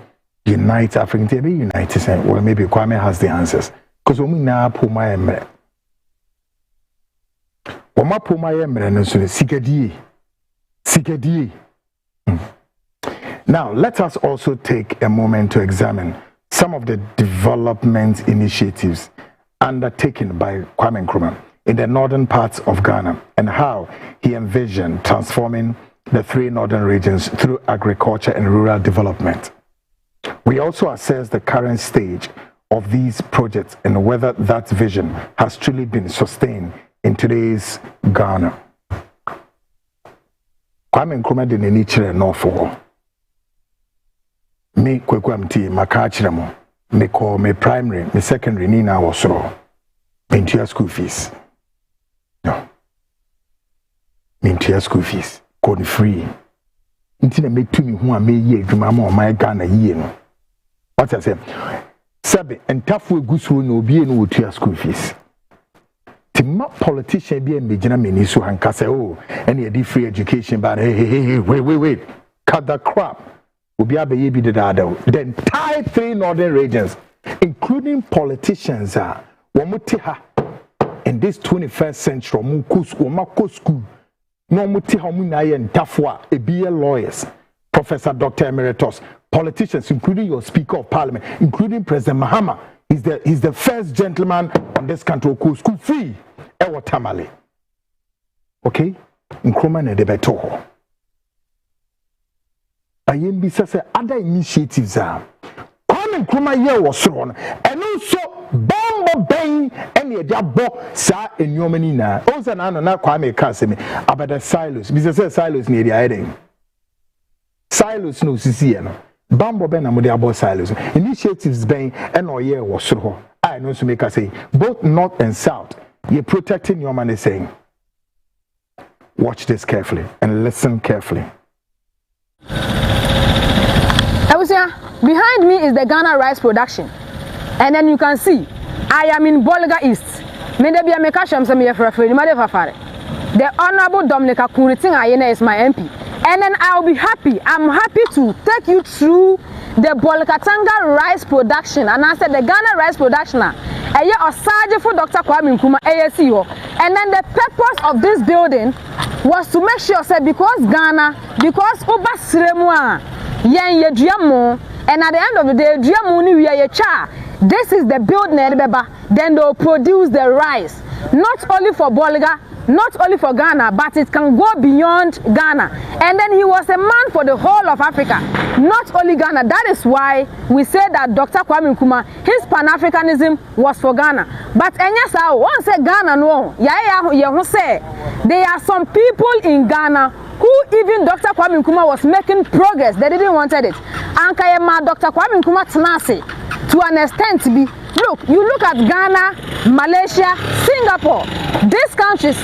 unite African. To be united, well, maybe Kwame has the answers. Because women are poor my emre. Wama poor my emre, no so sikadie. Now, let us also take a moment to examine some of the development initiatives undertaken by Kwame Nkrumah in the northern parts of Ghana and how he envisioned transforming the three northern regions through agriculture and rural development. We also assess the current stage of these projects and whether that vision has truly been sustained in today's Ghana. Kwame Nkrumah did any children no for me kwekwamti makachiramo me call me primary me secondary ni na wosoro me school fees no me school fees code free ntina me tumi ho a me ye adwuma ma o my Ghana yie no what I say sabe entafu egusu no obi no wotua school fees timma politician bi em begina meni so hanka say oh and e free education but hey wait cut the crap. The entire three northern regions, including politicians, in this 21st century, lawyers, Professor Dr. Emeritus, politicians, including your Speaker of Parliament, including President Mahama, he's the first gentleman on this country who school free. Tamale. Okay? Nkrumah ne debeto. Ayembi say other initiatives are Kwame Kwame Nkrumah ye was so on and also bomb bang and ye jabo sa in your menina also na Kwame Kasemi about the silos because silos near the hiding silos no sisi no bambo ben amode abo silos initiatives ben and or ye was so I know to make us say both north and south you're protecting your money saying watch this carefully and listen carefully. Behind me is the Ghana rice production, and then you can see I am in Bolga East. The Honorable Dominica Kuriting Ayene is my MP, and then I'll be happy. I'm happy to take you through the Bolkatanga rice production, and I said the Ghana rice production. For Dr. Kwame Nkrumah ASCO, and then the purpose of this building was to make sure that because Ghana, because Oba Sremwa, yen ye driamo, and at the end of the day, driamo ni we are cha. This is the building, then they'll produce the rice, not only for Bolga, not only for Ghana, but it can go beyond Ghana. And then he was a man for the whole of Africa, not only Ghana. That is why we say that Dr. Kwame Nkrumah, his Pan-Africanism was for Ghana. But once Ghana no, there are some people in Ghana who even Dr. Kwame Nkrumah was making progress. They didn't want it. And Dr. Kwame Nkrumah tenase to an extent to be. Look, you look at Ghana, Malaysia, Singapore. These countries,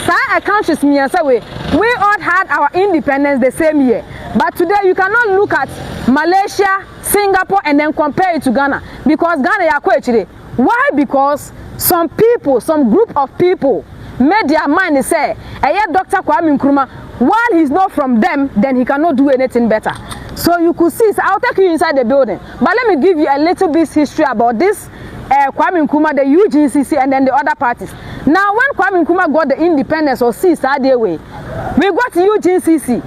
we all had our independence the same year. But today you cannot look at Malaysia, Singapore, and then compare it to Ghana. Because Ghana is quite today. Why? Because some people, some group of people made their mind say, Dr. Kwame Nkrumah, while he's not from them, then he cannot do anything better. So you could see, so I'll take you inside the building. But let me give you a little bit history about this Kwame Nkrumah, the UGCC, and then the other parties. Now, when Kwame Nkrumah got the independence or seized that way, we got UGCC.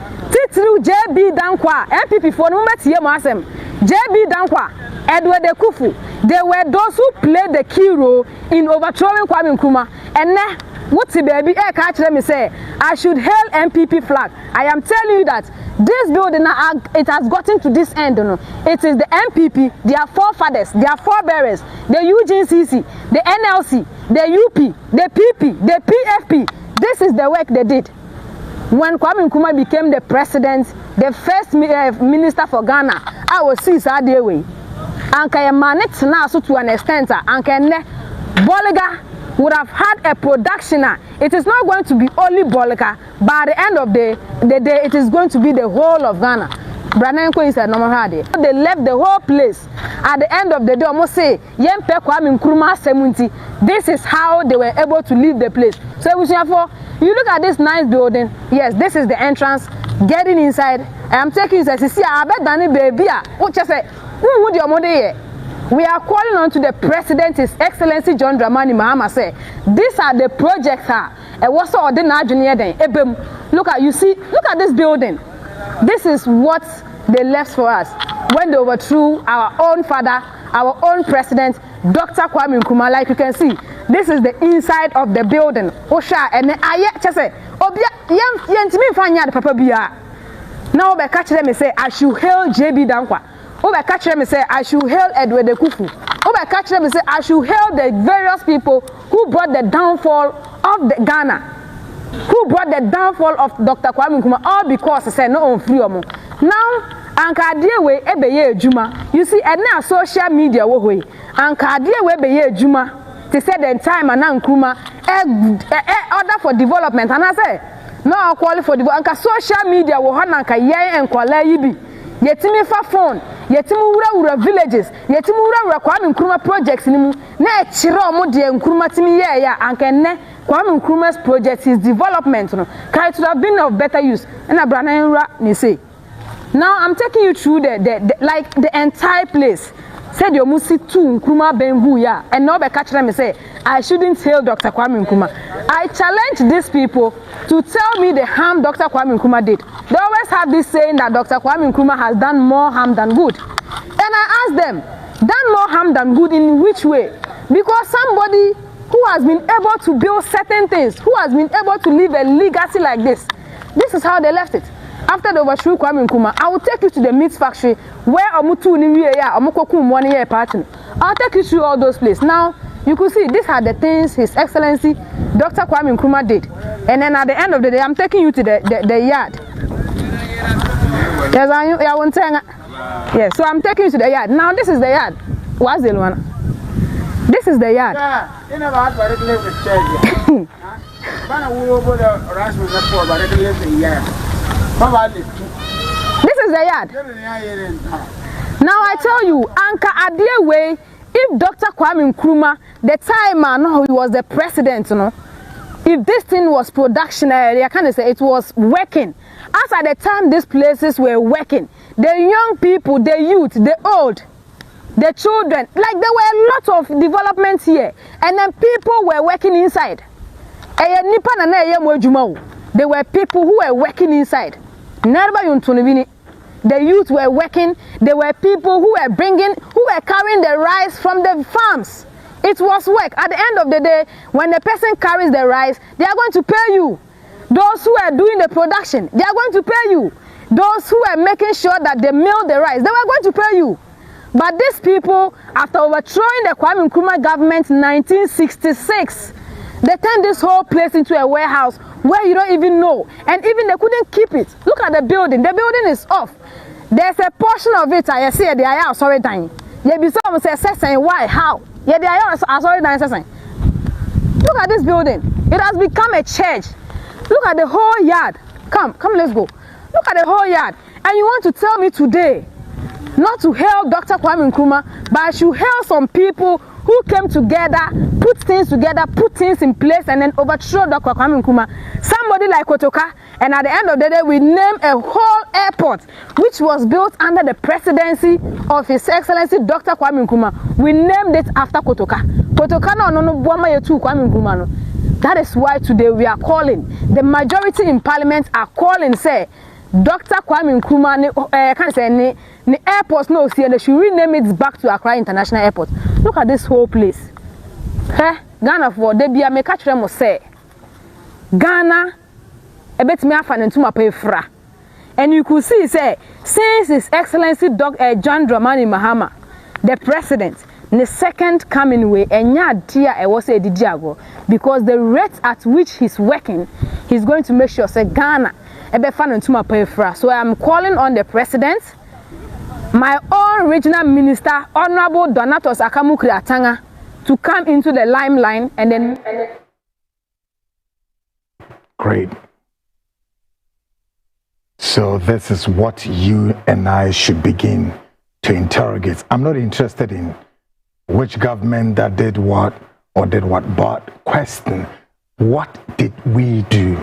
Through JB Dankwa, MPP for Numet JB Dankwa, Edward de Kufu. They were those who played the key role in overthrowing Kwame Nkrumah. And now, what's the baby? Catch them say, I should hail MPP flag. I am telling you that this building, it has gotten to this end. It is the MPP, their forefathers, their forebearers, the UGCC, the NLC, the UP, the PP, the PFP. This is the work they did. When Kwame Nkrumah became the president, the first minister for Ghana, I was seized that way. And Kayamanit now to an extent, and Bolga would have had a production. It is not going to be only Bolga, but at the end of the day, it is going to be the whole of Ghana. Branenko is a normal hard. They left the whole place. At the end of the day, almost say, Yempe Kwame Nkrumah 70. This is how they were able to leave the place. So you look at this nice building. Yes, this is the entrance. Getting inside, I am taking you to see a bed than a baby. What you say? Who would your mother? We are calling on to the President, His Excellency John Dramani Mahama say, these are the projects. What's all the look at look at this building. This is what they left for us when they overthrew our own father, our own president, Dr. Kwame Nkrumah. Like you can see, this is the inside of the building. Osha and I say, now I catch them and say, I should hail JB Dankwa. I catch them and say, I should hail Edward de Kufu. I catch them and say, I should hail the various people who brought the downfall of the Ghana, who brought the downfall of Dr. Kwame Nkrumah, all because I said no on free. Now, Anka Dewe Ebeye Juma. You see, and now social media way. Anka Dewe Ebeye Juma. They said the time and Nkrumah order for development. And I say, no, I'll call it for development. Anka social media will have Anka Yay and Kwala Yibi. Yetimi fa phone, yetimu ura villages, yetimu ura Kwame Nkrumah projects nimu. Na chira omo de Nkrumah timi ya anka ne Kwame Nkrumah's project is development no. Can it have been of better use? And Abranenra ni say. Now I'm taking you through the entire place. Said you must see two Nkrumah Bengu ya, and now be catch them and say I shouldn't hail Dr. Kwame Nkrumah. I challenge these people to tell me the harm Dr. Kwame Nkrumah did. They always have this saying that Dr. Kwame Nkrumah has done more harm than good. And I ask them, done more harm than good in which way? Because somebody who has been able to build certain things, who has been able to leave a legacy like this is how they left it. After the overthrow Kwame Nkrumah, I will take you to the meat factory where Omutu Niwiya, Omukoku Mwani year partner. I'll take you through all those places. Now, you could see these are the things His Excellency Dr. Kwame Nkrumah did. And then at the end of the day, I'm taking you to the yard. Yes, I won't tell. Yes, so I'm taking you to the yard. Now, this is the yard. What's the one? This is the yard. This is the yard. Now I tell you, Anka Adie way, if Dr. Kwame Nkrumah, the time he was the president, you know, if this thing was production area, I can't say it was working. As at the time these places were working, the young people, the youth, the old, the children, like there were a lot of development here, and then people were working inside. There were people who were working inside. The youth were working. There were people who were carrying the rice from the farms. It was work. At the end of the day, when the person carries the rice, they are going to pay you. Those who are doing the production, they are going to pay you. Those who are making sure that they mill the rice, they were going to pay you. But these people, after overthrowing the Kwame Nkrumah government in 1966, they turned this whole place into a warehouse where you don't even know. And even they couldn't keep it. Look at the building. The building is off. There's a portion of it, I see, they are sorry dying. You be some say, why, how? Yeah, they are sorry dying. Look at this building. It has become a church. Look at the whole yard. Come, let's go. Look at the whole yard. And you want to tell me today not to hail Dr. Kwame Nkrumah, but I should hail some people who came together, put things in place, and then overthrow Dr. Kwame Nkrumah. Somebody like Kotoka, and at the end of the day, we name a whole airport, which was built under the presidency of His Excellency Dr. Kwame Nkrumah. We named it after Kotoka. Kotoka no Bwama Yetu Kwame Nkrumah no. That is why today we are calling, the majority in parliament are calling, say, Dr. Kwame Nkrumah, can't say, the airport no see, and they should rename it back to Accra International Airport. Look at this whole place. Ghana for Debia me catch them say Ghana a bit me afan into my pay. And you could see say since His Excellency John Dramani Mahama, the president, the second coming way, and tia I was a dijago, because the rate at which he's working, he's going to make sure say Ghana a bit fan into my pay. So I'm calling on the president, my own regional minister, Honorable Donatus Akamukri Atanga, to come into the limelight and then. Great. So this is what you and I should begin to interrogate. I'm not interested in which government that did what or did what, but question, what did we do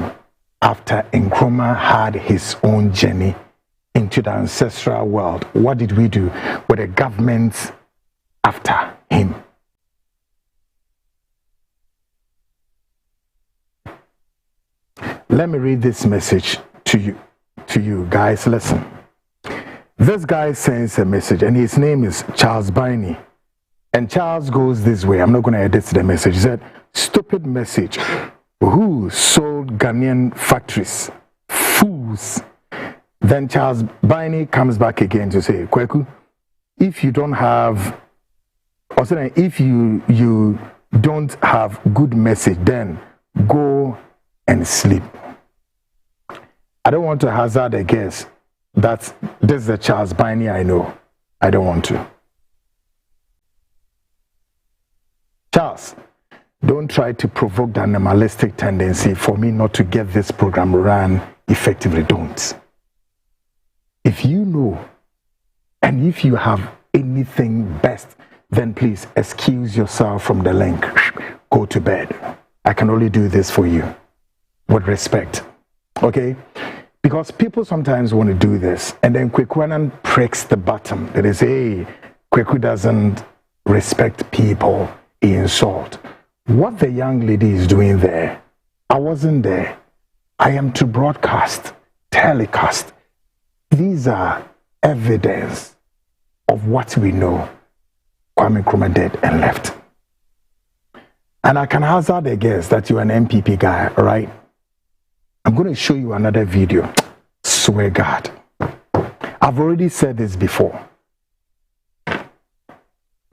after Nkrumah had his own journey into the ancestral world? What did we do with the governments after him? Let me read this message to you guys. Listen. This guy sends a message, and his name is Charles Biney. And Charles goes this way. I'm not going to edit the message. He said, stupid message. Who sold Ghanaian factories? Fools. Then Charles Biney comes back again to say, Kweku, if you don't have, or say, if you don't have good message, then go and sleep. I don't want to hazard a guess that this is the Charles Biney I know. I don't want to. Charles, don't try to provoke the animalistic tendency for me not to get this program run effectively. Don't. If you know, and if you have anything best, then please excuse yourself from the link. Go to bed. I can only do this for you with respect. Okay? Because people sometimes want to do this, and then Kwekwanan pricks the bottom. That is, hey, Kweku doesn't respect people, he insult. What the young lady is doing there, I wasn't there. I am to broadcast, telecast. These are evidence of what we know Kwame Nkrumah did and left. And I can hazard a guess that you're an MPP guy, right? I'm going to show you another video. swear God. I've already said this before.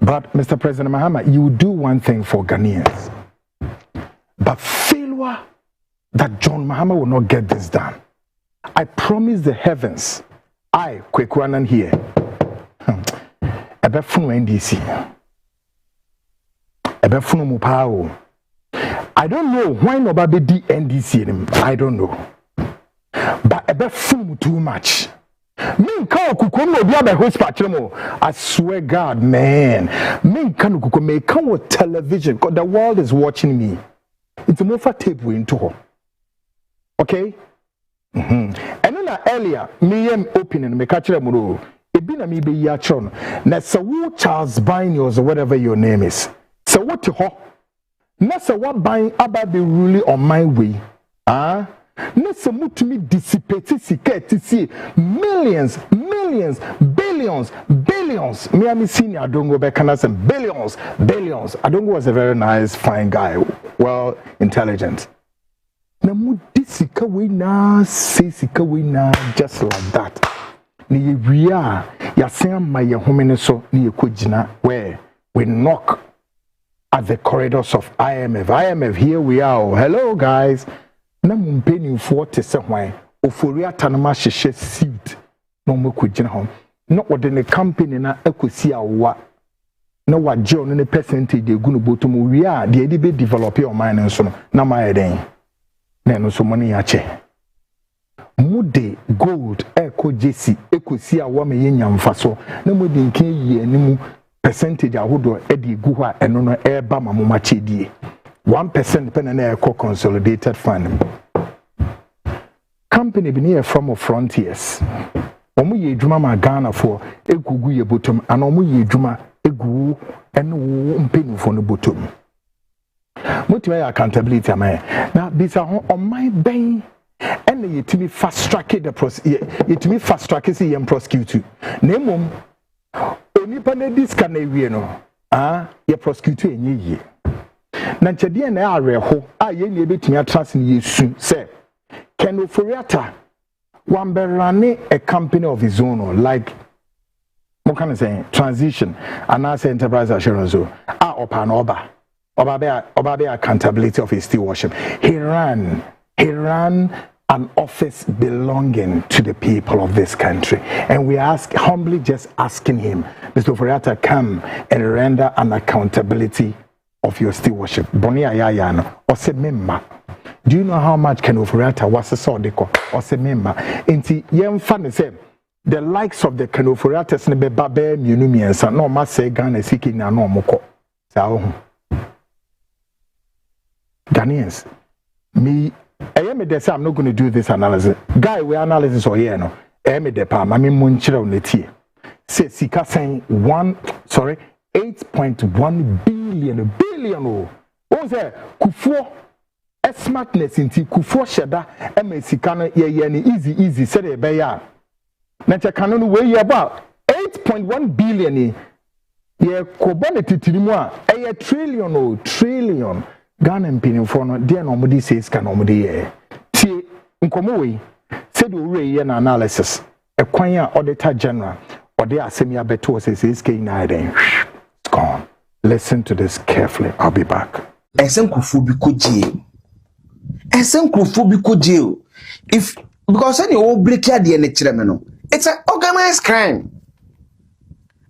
But Mr. President Mahama, you do one thing for Ghanaians. But failure that John Mahama will not get this done. I promise the heavens, I, Kwekwanan here, Ebefunu NDC, Ebefunu Mupao. I don't know why nobody did NDC. I don't know. But Ebefunu too much. I swear God, man. With television, because the world is watching me. It's a more for tape we into. Okay? And then earlier, me opening me catch them muro. It been a me be yachon. Na so Charles Binios or whatever your name is. So what to ho? Na so what buying about be really on my way. Ah? Na so to me dissipate to see millions, billions. Me and me senior Adongo Bekanas and billions. Adongo was a very nice, fine guy, well intelligent. Na mu disika we na say sika we na just like that. Ni wia ya sen ma ye homene so ni ye kogina where we knock at the corridors of IMF here we are. Hello guys. Na mu mpeni fo te se hwan ofori atanama hyehye seed no mo kogina ho. No wode ne company na akosi awa na wagye ono ne percentage egu no botom wia de edi be develop your mind nso no na ma yeden. No so money ache mude gold eko jesi ekosi awa me yenya mfaso na mudi nke yi animu percentage ahodo e de gu ha eno no e ba mamoma chedie 1% pen na eko consolidated fund company bi near from frontiers omo ye adwuma ma Ghana for egugu ye botom ana omo ye adwuma egu eno mpenufo no botom. Muti accountability amay. Now this are on my brain and you to me fast track the process you to me fast track see and prosecute. Nemum onipa na dis can we no ye prosecute enye ye. Na nchede na areho ye na ebetumi atras ni yesu say Ken Oforiatta wamberane a company of his own like what can I say transition and as enterprise assurance opa oba Obabe accountability of his stewardship. He ran an office belonging to the people of this country. And we humbly just asking him, Mr. Oforiatta, come and render an accountability of your stewardship. Boni ayayano, ose memma. Do you know how much Ken Oforiatta was a sodiko? Ose memma. Inti yem fan say the likes of the Ken Oforiattas nebe babe munumi no ma say Ghana seeking na no moko. Sa Ghanaians, me say I'm not going to do this analysis. Guy, we analysis or yeah no. Depa, mami munchira uneti. Say sika saying 8.1 billion. Oh, say kufo smartness inti kufo sheda sika no ye ni easy say the beya. Na cha kanu we about 8.1 billion ye kobane titirimu a trillion. Ghana mpini for no dia no mudi says can omudi ye tie nkomo we said we ye na analysis e kwan a auditor general or they asemi abeto says ke na den it's gone. Listen to this carefully. I'll be back. Esenkrofo bi ko jail if because any o break ya de ne kire me no it's an organized crime.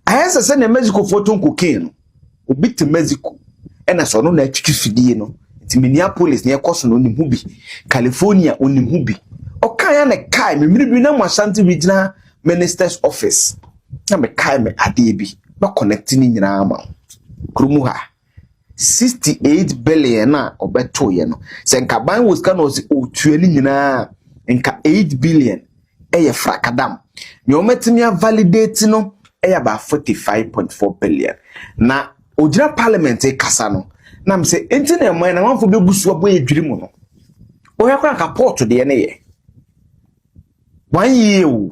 I has say na Mexico photo cocaine obi te Mexico ena so no na atwitwifidie no ti Minneapolis na ekoso no nim hubi California onim hubi okan ya na kai me miribi na Ashanti Regional Minister's Office na me kai me ade bi ba connect ni nyina ama krumu ha 68 billion na obeto ye no se nka ban was kan o otuani nyina nka 8 billion eye frakadam me o metimi validate no eye ba 45.4 billion na Ojira parliament e kasa no na me say enti na emwe na wanfo begusu abo edwiri mu no o yakwa ka port de ne ye 1 year o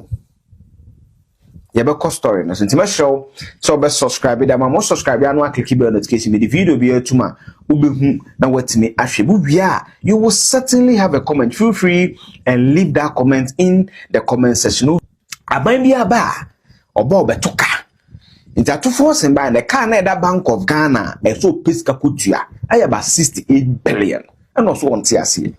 yɛbɛkɔ story no so nti mɛhyɛw so best subscribe da ma mo subscribe ya no click bell notification me the video be atuma wobɛhu na watimi ahwɛ bu bia you will certainly have a comment. Feel free and leave that comment in the comment section. Aban bi aba oba obetoka nti atofo sen ba the car na that Bank of Ghana so pesca kutua ayaba 68 billion and also on tiase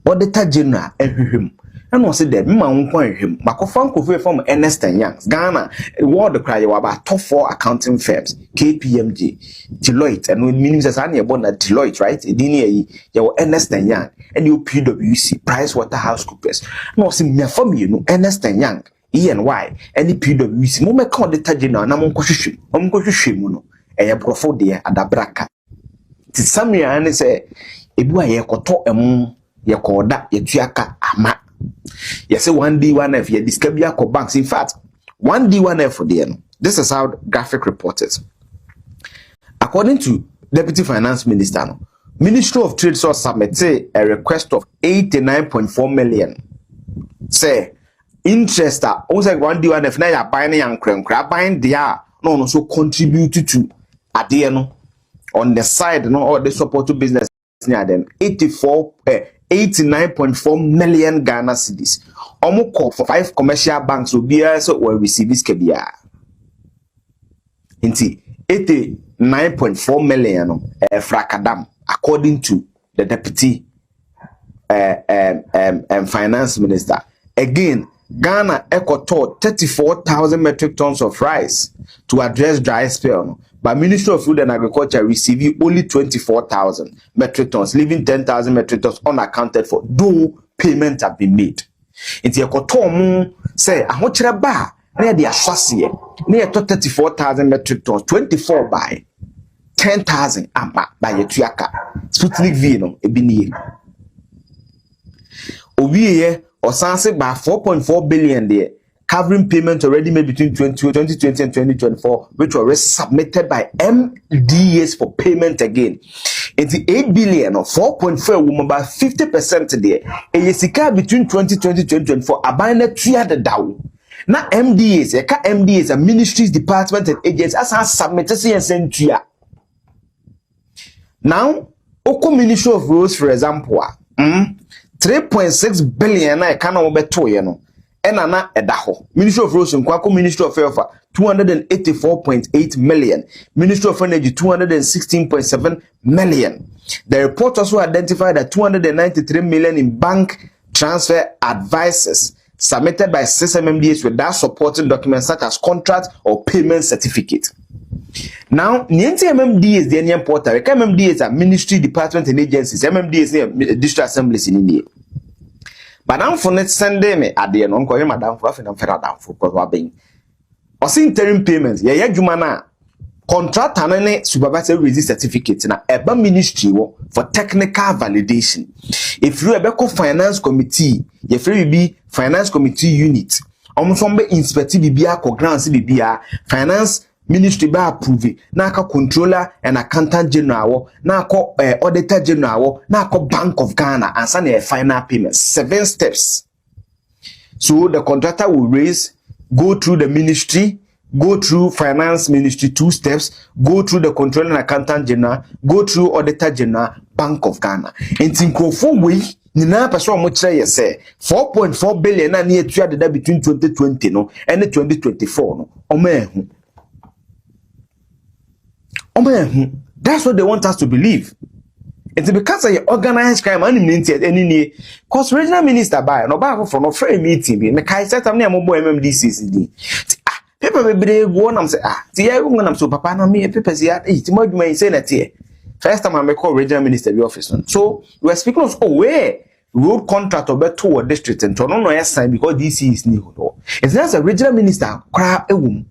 Auditor General ehwehwem and also the mma won him makofa nkofu from Ernst & Young Ghana world cry about top 4 accounting firms KPMG Deloitte and meaning as any about Deloitte right edini you Ernst & Young and you PwC PricewaterhouseCoopers no see me from you Ernst & Young EY any PwC mo make Auditor General na mo nkohwehwe mu no eye profo de adabraka ti samia ane say ebu aye koto emu ye koda ye tuaka ama. Yes, 1D1F, you discabia co banks. In fact, 1D1F for the end. This is how graphic reported. According to Deputy Finance Minister, Ministry of Trade saw submitted a request of 89.4 million. Say, interest also 1D1F now you're buying young crab buying there no so contributed to at the end on the side no all the support to business near them 89.4 million Ghana cedis. Omo call for 5 commercial banks will be also will receive this kebia. Inti 89.4 million frakadam according to the deputy finance minister. Again, Ghana equator 34,000 metric tons of rice to address dry spell. But Ministry of Food and Agriculture receiving only 24,000 metric tons, leaving 10,000 metric tons unaccounted for, though payment have been made. Inti ekotomu say ahochire ba na de aswase na 34,000 metric tons 24 by 10,000 amba by yetuaka Sputnik V no ebini obiye osanse ba 4.4 billion there covering payments already made between 2020 and 2024, which were submitted by MDAs for payment again. It's 8 billion or 4.4 woman by 50% there. A yesika between 2020 and 2024, a binary 300 down. Now MDAs, MDAs and ministries, departments and agents as has submitted and sent to ya. Now, Oko Ministry of Roads, for example, 3.6 billion I cannot be to you know. Enana edaho Ministry of Roads Nkwako Ministry of Health 284.8 million, Ministry of Energy 216.7 million. The report also identified that 293 million in bank transfer advices submitted by 6 MMDAs without supporting documents such as contract or payment certificate. Now, Niente MMDAs the Indian portal, MMDAs are ministry, department and agencies, MMDAs district assemblies in India. But I'm for net Sunday me at the end on call madam for and Ferradam for being or see interim payments. Yeah, Jumana contract and supervisory release certificate na eba ministry for technical validation. If you ever finance committee, if you be finance committee unit, almost be inspect BBA ko grants BBA finance ministry ba approve na ka controller and accountant general na ka auditor general na ka Bank of Ghana and send a final payment 7 steps. So the contractor will raise, go through the ministry, go through finance ministry 2 steps, go through the controller and accountant general, go through auditor general, Bank of Ghana. And for we nina person mo kire say 4.4 billion na near between 2020 no and 2024 no omo that's what they want us to believe. It's because of organized crime and any cause regional minister by no back for no free meeting be me kai set am na mo boy MMDCCD people be go am say ti I go am so papa na me people say ti mo adwuma say na ti first time I call regional minister the office so we are speaking of where road contract or to district and no yes sign because DC is new. It's not a regional minister cry ewum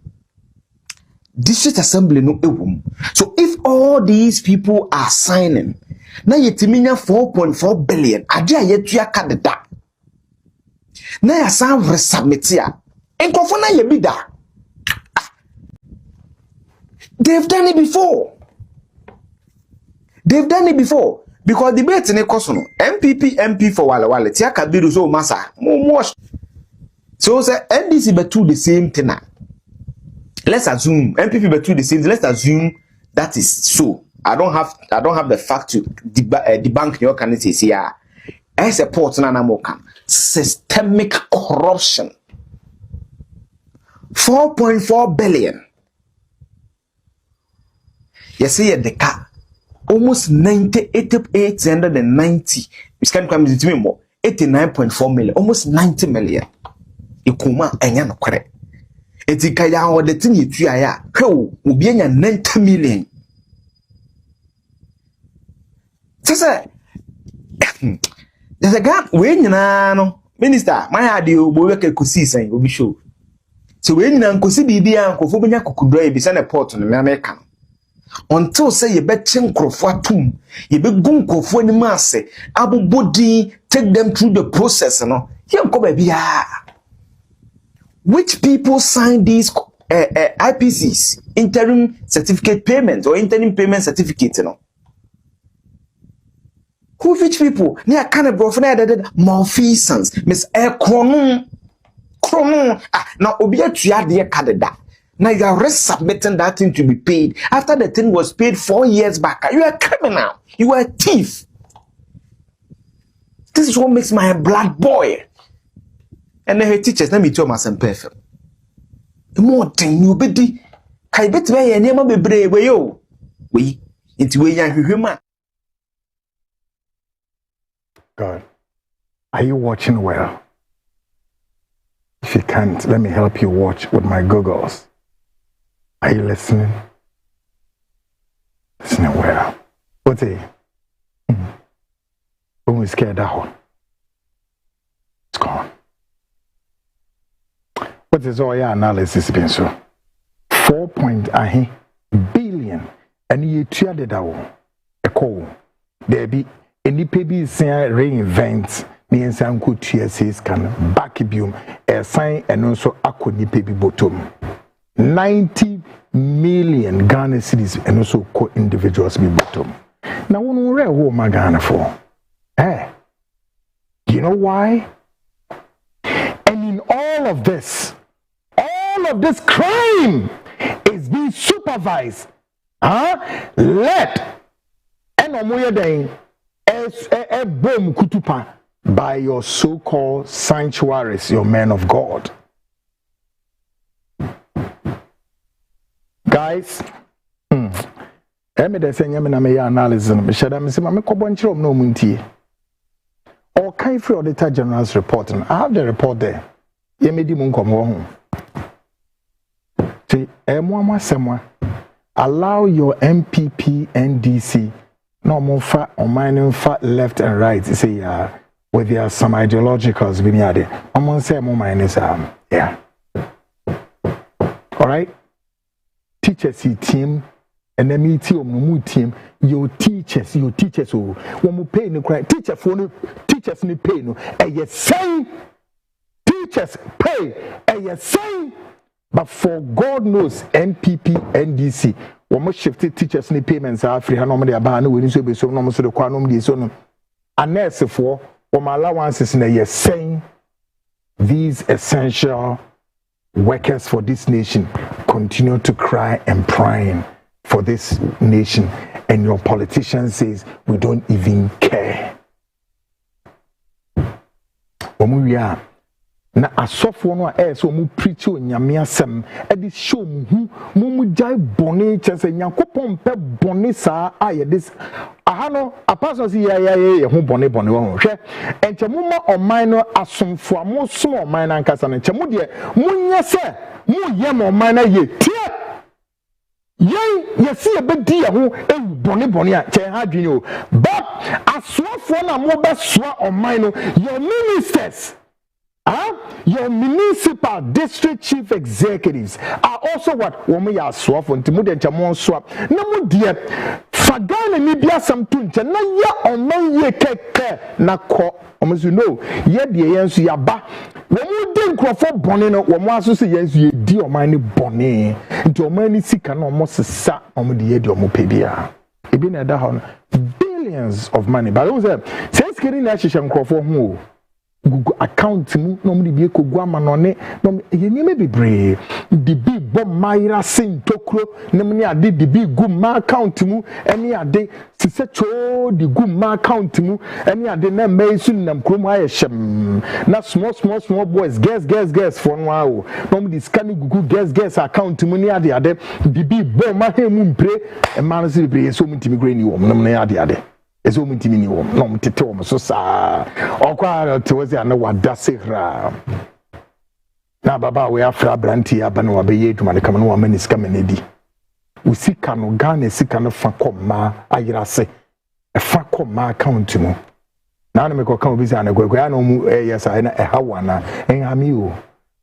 district assembly no ewum. So if all these people are signing na yetiminya 4.4 billion ade ayetua kadeda na ya san resubmit ya enkofo na ye bi da they've done it before because debate ne koso no MP for wale tia kabiru so masa mo so say NDC betu the same thing let's assume MPP but the same. Let's assume that is so. I don't have the fact to debunk your candidates here. I support Nanamoka. Systemic corruption. 4.4 billion. You see the car almost 890. It's kind of coming to me more 89.4 million, almost 90 million. Ikuma enya no kwere. Etika ya ho de tin yetua ya. Hwe obi enya 90 million. Sasa there's a gap we nyina no minister my ade ogbo weke kosi san obi show. So we nyina nkosi bibia nkofo benya kokudura e bisa na port no me America. Until say you bet nkrofo atum you be gu nkrofo ni maase abobodi take them through the process no here nko ba bia. Which people sign these IPCs, interim certificate payments or interim payment certificate, you know? Who which people? Near kind of bro for that malfeasance, Miss Chrono. Now obia tuya de kadeda. Now you are submitting that thing to be paid after the thing was paid 4 years back. You are a criminal. You are a thief. This is what makes my blood boil. And then her teachers, let me tell myself perfect. More thing you be kai bet me ye niam bebre we yo. We into we yan hwehwema. God, are you watching well? If you can't, let me help you watch with my goggles. Are you listening? Listening well. What's it? When we scared that one, it's gone. What is all your analysis been so? 4 billion and you tried that one. A call. There be any baby saying reinvent me and could TSAs can back you a sign and also a could baby bottom. 90 million Ghana cedis and also co-individuals be bottom. Now one rare woman Ghana for. Hey, you know why? And in all of this crime is being supervised, led, and a boom kutupa by your so-called sanctuaries, your men of God. Guys, or kind free Auditor General's report. I have the report there. Allow your MPP NDC no more fat or mining fat left and right. Say with their some ideologicals being added. I'm gonna say more minus yeah. All right. Teachers team and then me team your teachers oh when we pay no cry teachers me pay no and you say teachers pay and you say but for God knows MPP NDC when we shifted teachers ni payments are free and normally about no we so be so no so the quantum de so no nurse for my allowances na you saying these essential workers for this nation continue to cry and prying for this nation, and your politician says we don't even care. Omuya na asofo no a so mu preach onyame asem e dey show mu jai bone chese Nyankopon pe bone saa aye this ahano apostle si ye ho bone wo hwe enche mu ma oman no asomfo amo som oman na nkasa no enche mu de munye se mu ye mo oman na ye tie yes e be di ho e bone a che ha dwene o but asofo na mo be soa oman no your ministers your municipal district chief executives are also what woman ya swap on timu de chamon swap na mu de fagana ni bia samtu nche na ya oman ye keke na ko omusu no ye de yensu ya ba wo mu de nkrofo bone no wo mu aso se yensu ye di oman ni bone nti oman ni sika na omo sesa omo de ye di omo pebia ebi na da ho billions of money but who say skiri na hihye nkrofo ho Google account mu no mu bi ekogu amanone no ye ni me bebre the big bomb myra sin tokro no mu ni ade the big gu ma account mu eni ade sise cho the gu ma account mu eni ade na mai sun nam krom aye hyem na small boys guess for no awo no mu di scan gugu guess account mu ni ade the big bomb ma he mu mpre e ma no se bebre so mu ntimi gre ni wo no mu ni ade ezo mutimi ni wo no mtete wo so saa okwa tewazi ana wadase hra na baba we afra branti aba no abeye aduma ne kama no amani sika menedi usika no Ghana sika no fa koma ayirase e fa koma account mu na me ko kan obi za na gwagwa na mu yesa na hawa na enhami o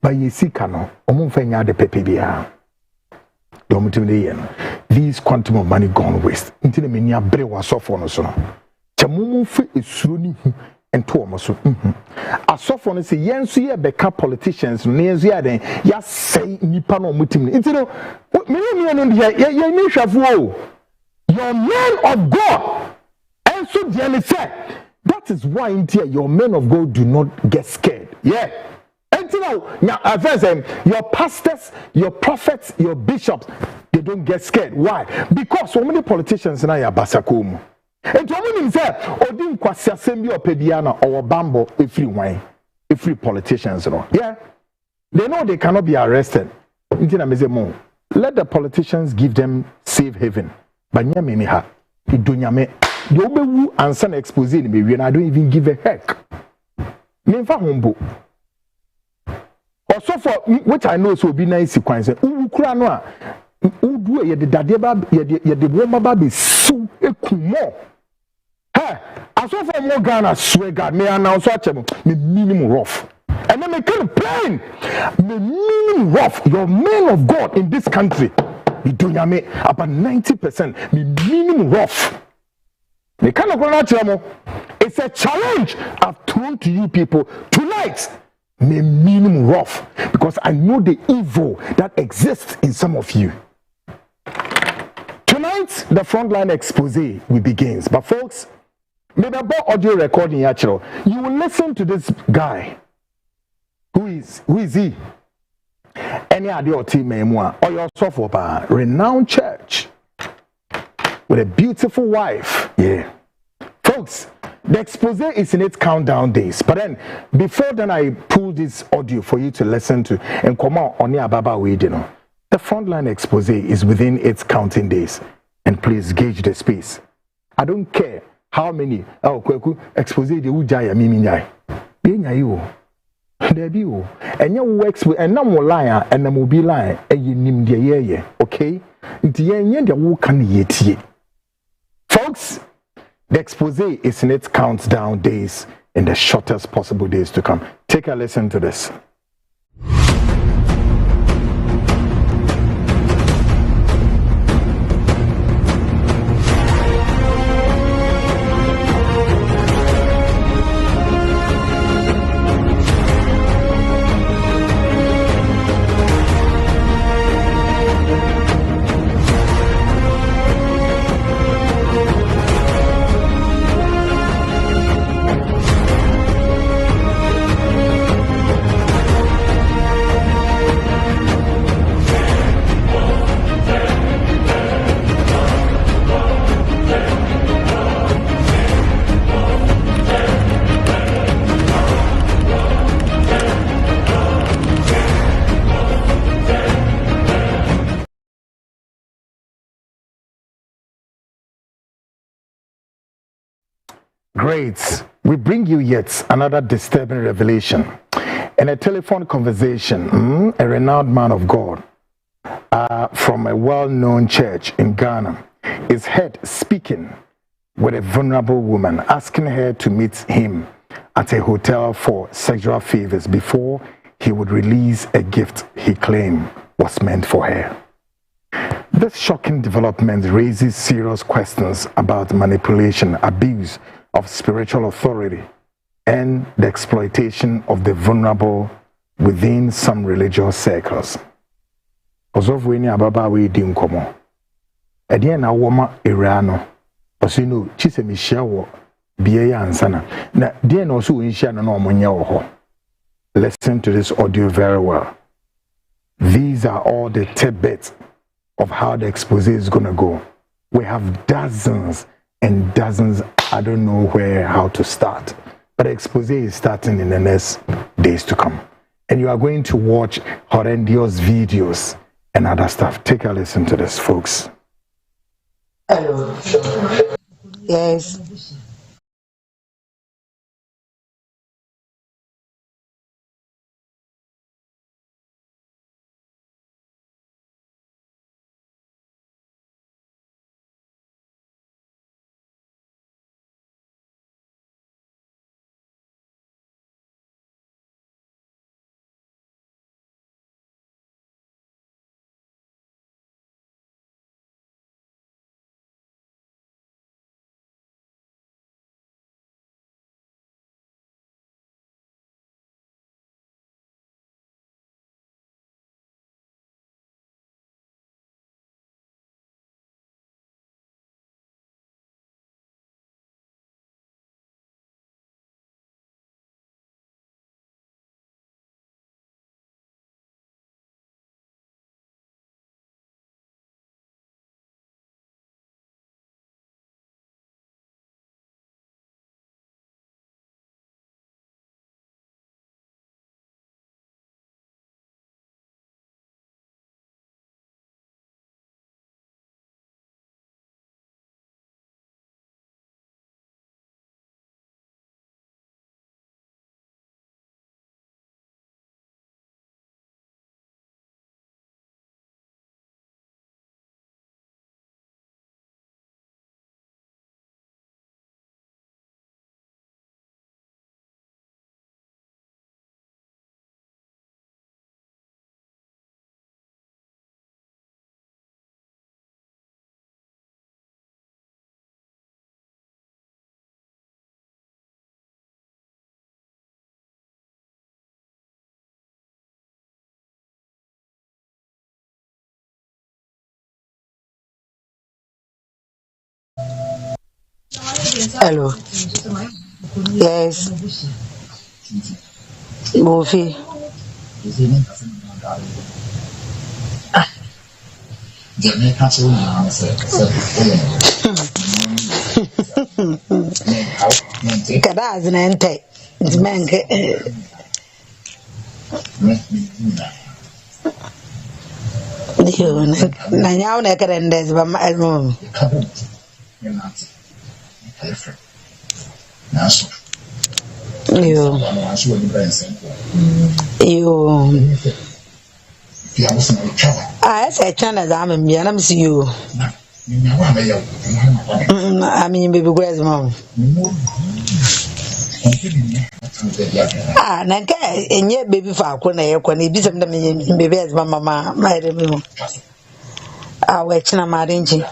ba yesika no omo mfa nya de pepe bia these quantum of money gone waste until the many abre was off on us. Chamumu fi esuni and two almost. A soft one say, yes, ye beka politicians, near the other, yes, say Nipano mutim. It's no, you're men of God. And so, the said, that is why your men of God do not get scared. Yeah. Now, your pastors, your prophets, your bishops, they don't get scared. Why? Because so many politicians now are basakum. And to me say, Odin kwasi assembly or pediana or bambo every politicians, yeah. They know they cannot be arrested. Let the politicians give them safe haven. But nyame idunyame the obewu answer expose in me and I don't even give a heck. Nemfa humbo. Also for which I know so be nice sequence. Ukura no a udu ye de dade ba ye de woma ba be su ekumo. Hey, also for more Ghana swear God me announce me minimum rough. And then me kind plain me minimum rough. Your men of God in this country, you do me about 90% me minimum rough. Me kind of it's a challenge I've thrown to you people tonight. May minimum rough because I know the evil that exists in some of you. Tonight, the Frontline Exposé will begins. But folks, maybe about audio recording actually, you will listen to this guy. Who is he? Any idea team memoir or your software renowned church with a beautiful wife. Yeah. Folks, the expose is in its countdown days. But then, before then, I pull this audio for you to listen to and come on the Ababa way, you know. The Frontline expose is within its counting days. And please gauge the space. I don't care how many expose the Ujaya Miminyai. Being you. There be you. And you works with and no more liar and no more be lying. And you name the year, okay? The year who can yet. Folks, the expose is in its countdown days in the shortest possible days to come. Take a listen to this. Great. We bring you yet another disturbing revelation. In a telephone conversation, a renowned man of God from a well-known church in Ghana is heard speaking with a vulnerable woman, asking her to meet him at a hotel for sexual favors before he would release a gift he claimed was meant for her. This shocking development raises serious questions about manipulation, abuse of spiritual authority, and the exploitation of the vulnerable within some religious circles. Ozovweni ababa we di nkomo. Ede na woma erano. Osino chise mihia wo Bie ansana. Na dear no so insha no omonye wo ho. Listen to this audio very well. These are all the tidbits of how the expose is going to go. We have dozens and dozens. I don't know how to start. But the expose is starting in the next days to come. And you are going to watch horrendous videos and other stuff. Take a listen to this, folks. Hello. Yes. Hello. Yes. Mofi. Kada zinente. Zimenke. Dio na nyawo na karende ba almo. Yo. I said China Zam me and I'm see you. I mean baby where's mom? Nanka and yet baby for Kona Kona be some baby as mama my remo. I wait China Marinji.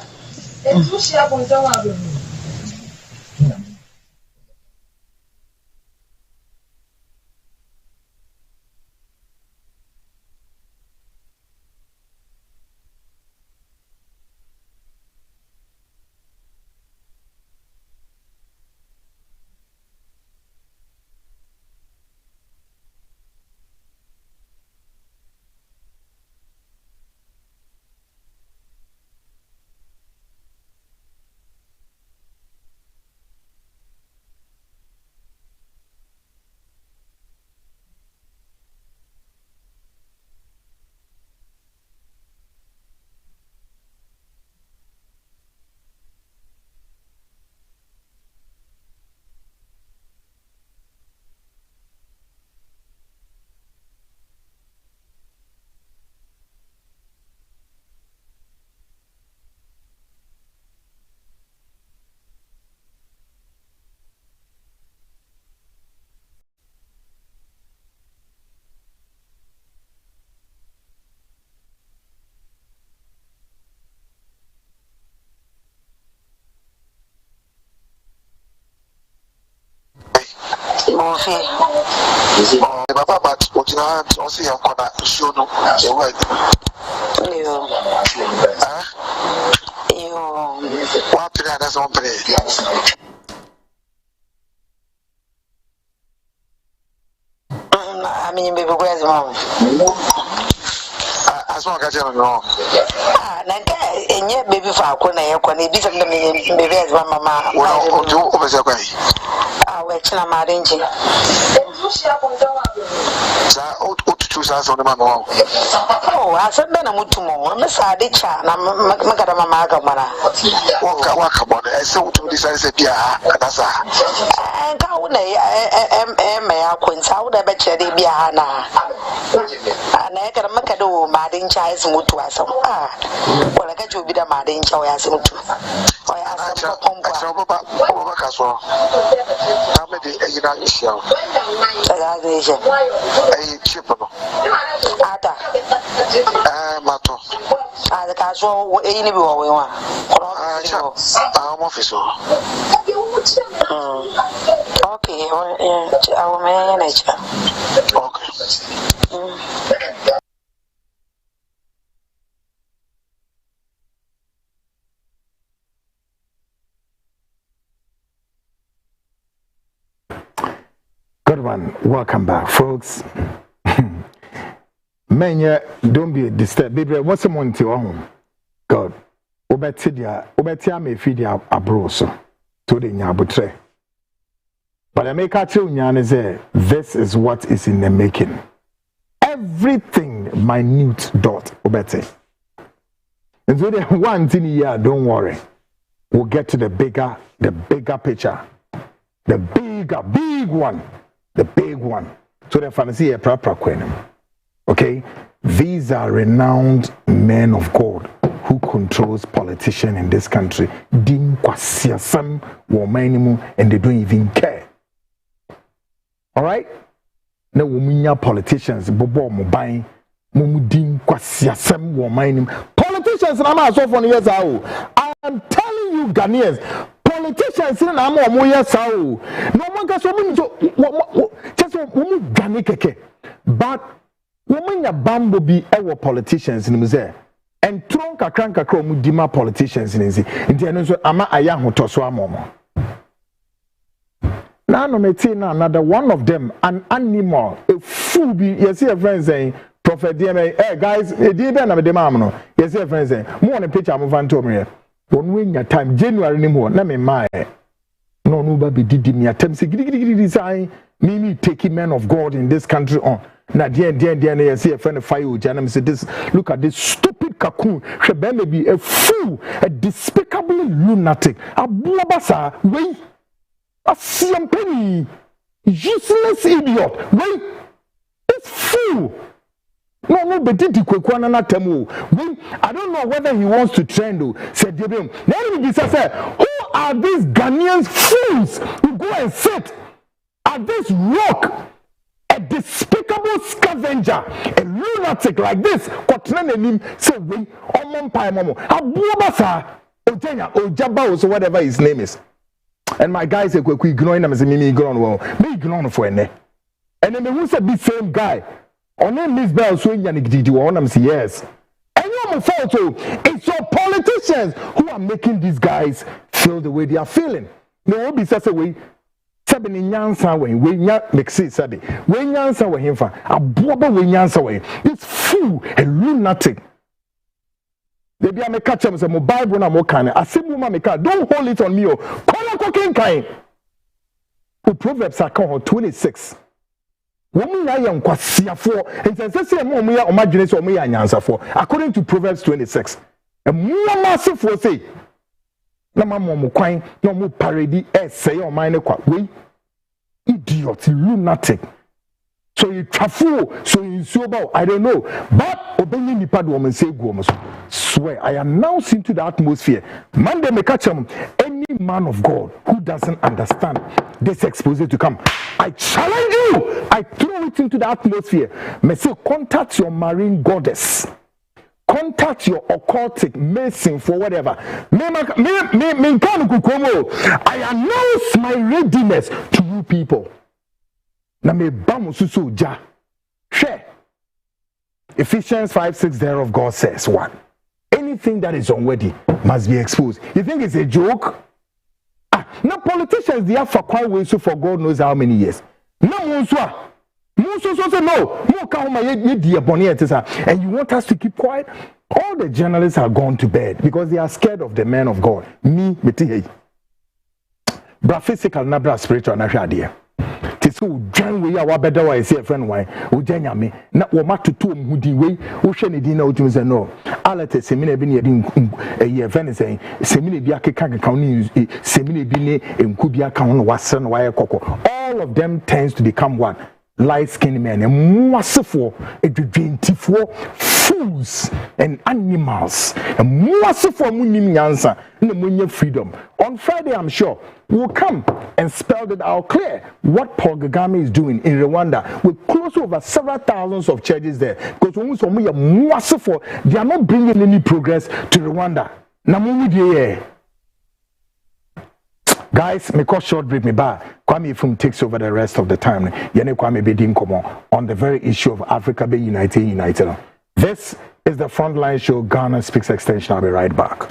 Papa, but what you know, don't see your corner, show no, you're right. You, what that's on play. me baby where's mom? As long as you're wrong. Nanka, and yet baby for Kona, be some baby as Mama. Well, do over the way. We're China Marinji. Choose us on the mamma. Oh, I said, Ben, I'm more. Miss Adicha, and I'm Macadama Magamana. Walk about it. I saw to decide to be a Nasa. And Kaune, I Quince, I would have bet you be a Hana. And I got a Macado, Madin Chais moved to us. Well, I got you be the Madin Chow as him too. I asked about Castle. How many a United show? A chip. Ada. Mato. The casual any we want. I'm officer. Okay, our manager. Okay. Good one. Welcome back, folks. Men, don't be disturbed. Baby, what's someone to your home? God. Obetia me feed ya abroso. To the nyabutre. But I make a tell say this is what is in the making. Everything minute dot obete. And so the one thing here, don't worry. We'll get to the bigger picture. The big one. The big one. So the fantasy a proper queen. Okay? These are renowned men of God who controls politicians in this country. Dim kwasiasam womanimu, and they don't even care. Alright? Now wominya politicians bobo mobile mumudim kwasiasam womanimu. Politicians na ma so for years ago. I am telling you Ghanaians, politicians na ma omo years ago. No one can so many just womu Ghana keke. But women ya bambo bi ewo politicians ni mze and tron kakranka kra mu dima politicians ni nzi nti eno so ama aya hotoso amomo na no meti na another one of them, an animal, a fool be you see a friend saying prophet DMA, hey guys, di be na me dem am no you see a friend saying mo on picture am van to me won when your time January ni mo na me mai no ba be didi me atem se gidi say me taking men of God in this country on. Na dear, you see a friend of fire with Janam said this. Look at this stupid cocoon. She may be a fool, a despicable lunatic, a blabasa, wait, a siampeni, useless idiot, wait, this fool. No, but did you quick one and temu? I don't know whether he wants to trend. Said Jebim. Then he said, who are these Ghanaian fools who go and sit at this rock? A despicable scavenger, a lunatic like this. Say we Ojaba, so whatever his name is. And my guy said, "We ignoring him as me ignore well. Me ignore for ene." And then who said the same guy? On name Miss Bell, so did you want say yes. And you photo. It's your politicians who are making these guys feel the way they are feeling. No, be such a way. Sabi ni nyansa we nya mexi sabi we nyansa we himfa aboba we nyansa we this fool a lunatic they be am catch am say mo bible na mo kan asemu ma me ka don't hold it on me o kola kokin kan Proverbs account 26 woman ya yankwasiafo ntensese mo mo ya omadwene so mo ya nyansafo according to Proverbs 26 mo masifo say na mamo kwan na mo parody say o man kwa we idiot lunatic so you trafu so you so about I don't know but obey nipa do o say go so swear I announce into the atmosphere Monday me catch him any man of God who doesn't understand this exposé to come I challenge you I throw it into the atmosphere me say contact your marine goddess. Contact your occultic mason for whatever. I announce my readiness to you people. Na me bamususu ja. Share. Ephesians 5:6 thereof God says what? Anything that is unworthy must be exposed. You think it's a joke? Now politicians they have for quite ways for God knows how many years. No So no, more come my dear Bonnie, and you want us to keep quiet? All the journalists are gone to bed because they are scared of the men of God. Me, bra physical na bra spiritual na hwade. So John we are better why say friend why o janya me na wo matoto omhudi we wo hwe ne din na o tumi say no alert semina bi ne din e friend say semina bi akeka ni semina bi ne enku bi aka ho no wase no why kokko. All of them tends to become one light skinned men and massiful fools and animals and massiful munim yansa and freedom. On Friday, I'm sure we'll come and spell it out clear what Paul Kagame is doing in Rwanda with close over several thousands of churches there. Because when we are massiful, they are not bringing any progress to Rwanda. Guys, me call short break me back. Kwame from takes over the rest of the time. Yene Kwame Bedin Komo on the very issue of Africa being united. This is the Frontline Show, Ghana Speaks Extension. I'll be right back.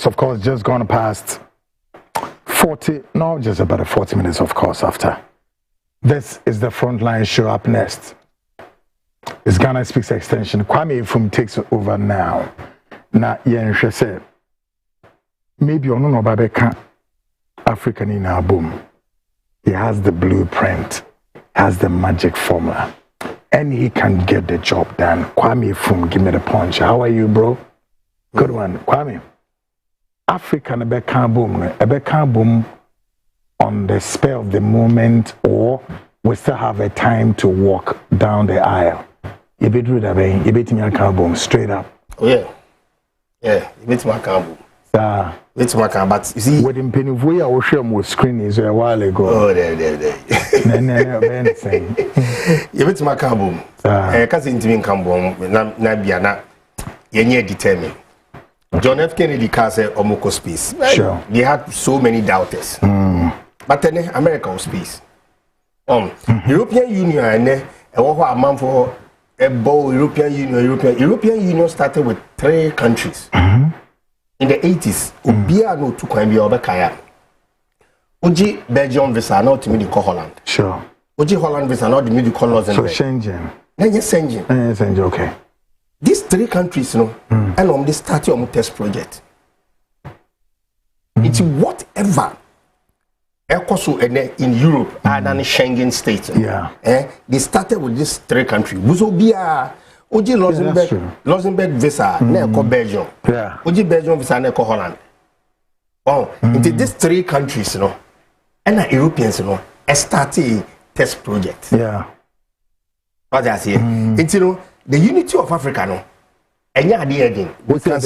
Of course, just gone past 40, no, just about 40 minutes, of course, after. This is the Frontline Show. Up next it's Ghana Speaks Extension. Kwame from takes over now. Now, yeah, said maybe you don't know about African in our boom. He has the blueprint, has the magic formula, and he can get the job done. Kwame from Give Me the Punch. How are you, bro? Good one, Kwame. Africa Ebeka boom on the spur of the moment, or we still have a time to walk down the aisle. You bet me a boom straight up. Oh yeah, you bet me a boom. It's my car, but you see, with him penny we are showing screen is a while ago. Oh, there. You bet my car boom. Cousin Timmy come boom, Nabiana, Yenye determined. John F. Kennedy can say Omoko space. Sure. They had so many doubters. But then America was space. European Union and a man for a bowl European Union started with 3 countries. In the 80s, Ubia no to Kwame Obekaya. Uji Belgium visa not to me the Holland. Sure. Uji Holland visa not to me the Luxembourg. So Schengen. Schengen. Okay. These 3 countries, and on the starting of test project. It's whatever. In Europe and in Schengen states. Yeah. They started with these 3 countries. Buzobia, Uji Luxembourg visa, Neko Belgium. Yeah. Uji Belgium visa, Neko Holland. Into these 3 countries, and the Europeans, started test project. Yeah. What I say, it's the unity of Africa, no. And yeah, what's a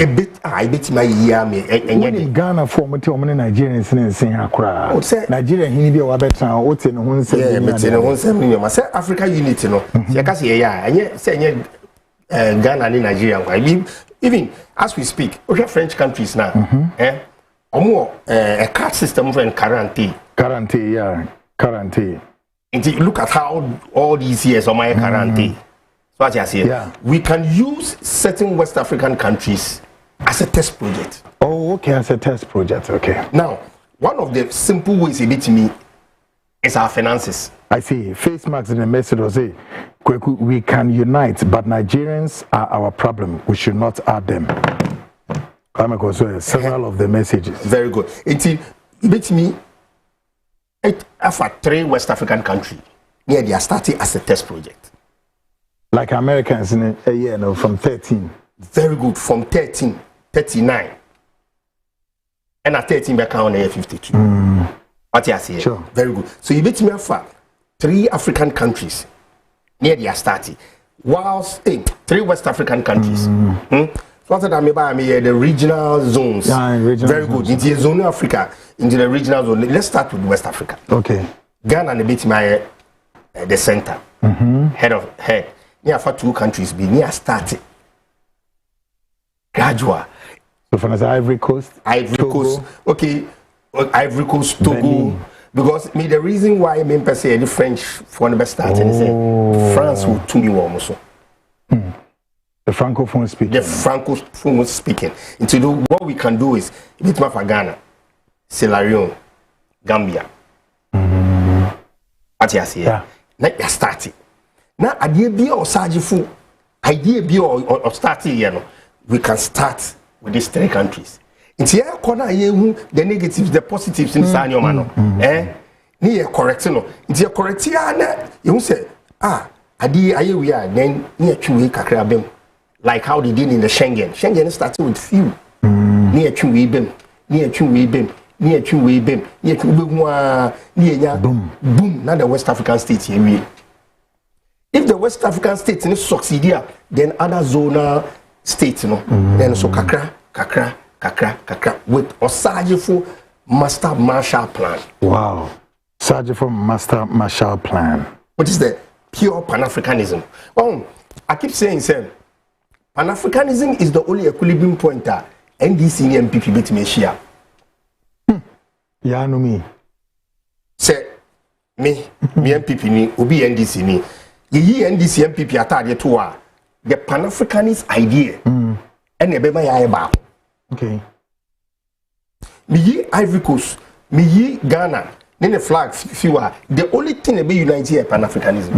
bit my year me. And Ghana for Nigerians and saying Accra. Nigeria, he be a better. What's in one say Africa unity, no. And yet, say Ghana and Nigeria. Even as we speak, we have French countries now. A card system for guarantee. Guarantee. And look at how all these years on my guarantee. So what I say, we can use certain West African countries as a test project. Oh, okay, as a test project. Okay. Now, one of the simple ways it to me is our finances. I see. Face masks in the message was say, we can unite, but Nigerians are our problem. We should not add them. Several of the messages. Very good. It me after 3 West African countries, they are starting as a test project. Like Americans in a year, no, from 13. Very good. From 13, 39. And at 13, back on 52. What you say? Sure. Very good. So you bet me after 3 African countries, near they are starting. Whilst 3 West African countries. So what I mean by the regional zones. Very good. In the zone of Africa, into the regional zone. Let's start with West Africa. Okay. Ghana and the center. Head. Near for 2 countries be near starting. Gradual. So for the Ivory Coast. Coast. Okay. Ivory Coast, Togo. Benin. Because the reason why I per se the French for the starting is France will to me also. The francophone speaking. The francophone speaking. And to do what we can do is bit for Ghana, Sierra Leone, Gambia. What you say? Yeah. Now you starting. Now idea be or sajifu, idea be or starting, you know, we can start with these 3 countries. It's here corner the negatives, the positives in Sanyo Mano. Near correct no. It's here correct here. You say, idea we are then near 2 kakrabem. Like how they did in the Schengen. Schengen started with few. Near 2 bim, near 2 bim, near 2 bim, near 2 near boom. Now the West African states here. If the West African states succeed here, then other zonal states, then so kakra with Osajifo Master Marshall Plan. Wow. Sajifo Master Marshall Plan. Which is the pure Pan-Africanism. I keep saying, sir, Pan-Africanism is the only equilibrium point that NDC and MPP bet me share. Yeah, no me. Say, me MPP ni, obi NDC ni. Ye NDC MPP atade to the Pan-Africanist idea. And ebema ya eba. Okay. Me Ivory Coast, me Ghana, then the flag fewer. The only thing that be united here Pan-Africanism.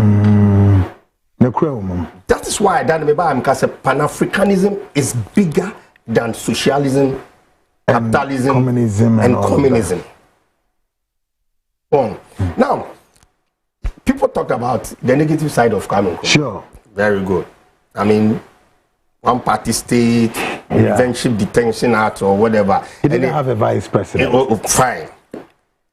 That is why Pan-Africanism is bigger than socialism, capitalism, communism. Now, people talk about the negative side of Kwame Nkrumah. Sure. Very good. I mean, one party state, Invention Detention Act or whatever. He didn't have a vice president. Fine.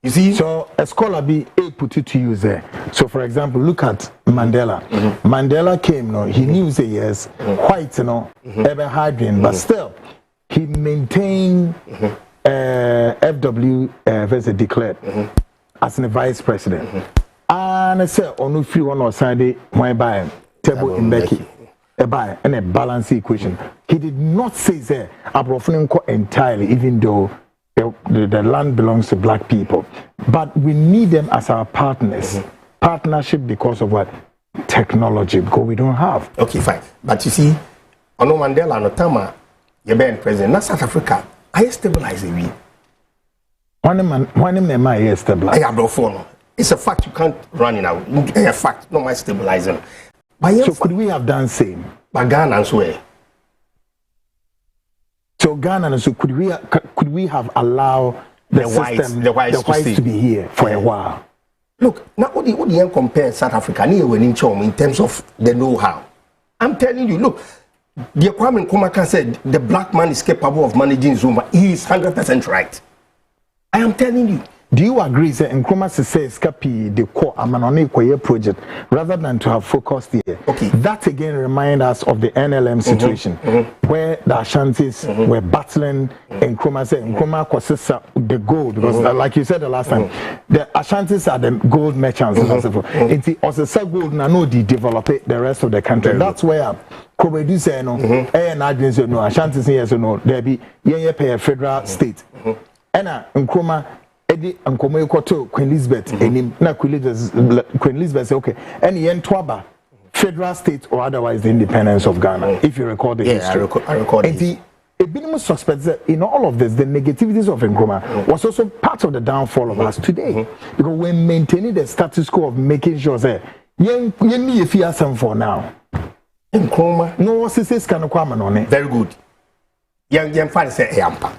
You see? So a scholar be put it to use there. So for example, look at Mandela. Mandela came, he knew say yes, white, ever hydrogen, but still he maintained FW declared as the vice president. And I said, on the free one or side, why buy table in Becky. And a balance equation. He did not say there entirely, even though the land belongs to black people. But we need them as our partners. Partnership because of what? Technology, because we don't have. Okay, fine. But you see, Ono Mandela no Tama, you're being president. Not South Africa. I stabilize it. One man I stabilize. It's a fact you can't run it out. It's a fact, no my stabilizing. So could we have done same? But Ghana as well. So Ghana, so could we have allowed the whites to be here for a while? Look, now what do you compare South Africa in terms of the know-how? I'm telling you, look, the Kwame Nkrumah said the black man is capable of managing Zuma. He is 100% right. I am telling you, do you agree that Nkrumah says Kapi the core Amanone Koye project rather than to have focused here? Okay. That again reminds us of the NLM situation where the Ashantis were battling Nkrumah said Nkrumah possesses the gold because like you said the last time, the Ashantis are the gold merchants and so forth. It's also gold and no develop the rest of the country. That's where Kobedu say no, and Adrian say no, Ashantis here so no, there be pay a federal state. And Nkrumah Eddie and Komekoto Queen Elizabeth and na Queen Elizabeth say okay, and yen twaba federal state or otherwise the independence of Ghana, if you record the history. I record it. A minimum suspects that in all of this, the negativities of Nkrumah was also part of the downfall of us today. Because we're maintaining the status quo of making sure that you need a fear some for now. Nkrumah. No, what's this kind of Kwame on it? Very good. Young fan say Yampa.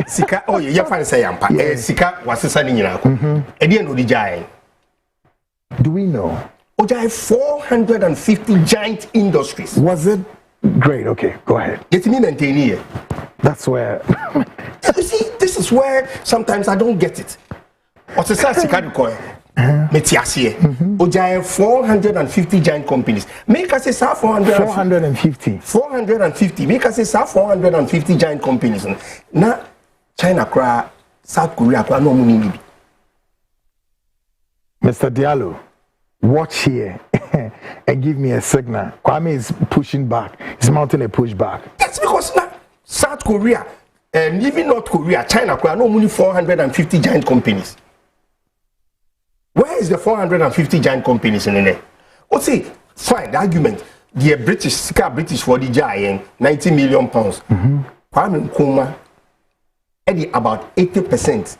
Sika, oh, young fan say Yampa. Sika was the son in Yako. Edian Udijay. Do we know? Ojai 450 giant industries. Was it great? Okay, go ahead. It's me maintain. That's where. You see, this is where sometimes I don't get it. What's the size Sika coin? Metiasie. Ojai 450 giant companies. Make us say 450. 450. Make us say 450 giant companies. Now, China cry, South Korea cry, no money. Mr. Diallo, watch here and give me a signal. Kwame is pushing back. He's mounting a pushback. That's because now South Korea and even North Korea, China cry, no money 450 giant companies. Where is the 450 giant companies in there? Oh, see, fine, the argument. The British for the giant, 90 million pounds. Kwame Nkrumah, about 80%.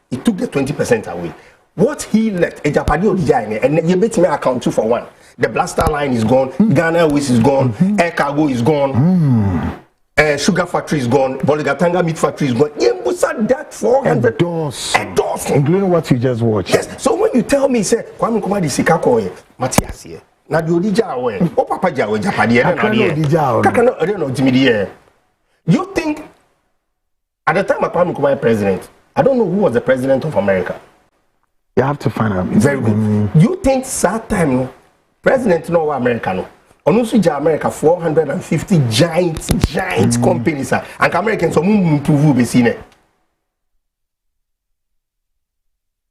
He took the 20% away. What he left, a Japanese giant, and you bet me account 2 for 1. The Blaster line is gone, Ghana Airways is gone, Air Cargo is gone, Sugar Factory is gone, Boligatanga Meat Factory is gone. You said that 400 doors, including what you just watched. Yes. So when you tell me, say, Kwame Nkrumah Envisaged, Matthias here. Now you Odija away. Oh, Papa Jawa Japanese. You think at the time of Kwame Nkrumah president, I don't know who was the president of America. You have to find out. Very good. You think that time president no American? Also, America 450 giant companies and Americans so improve be seen.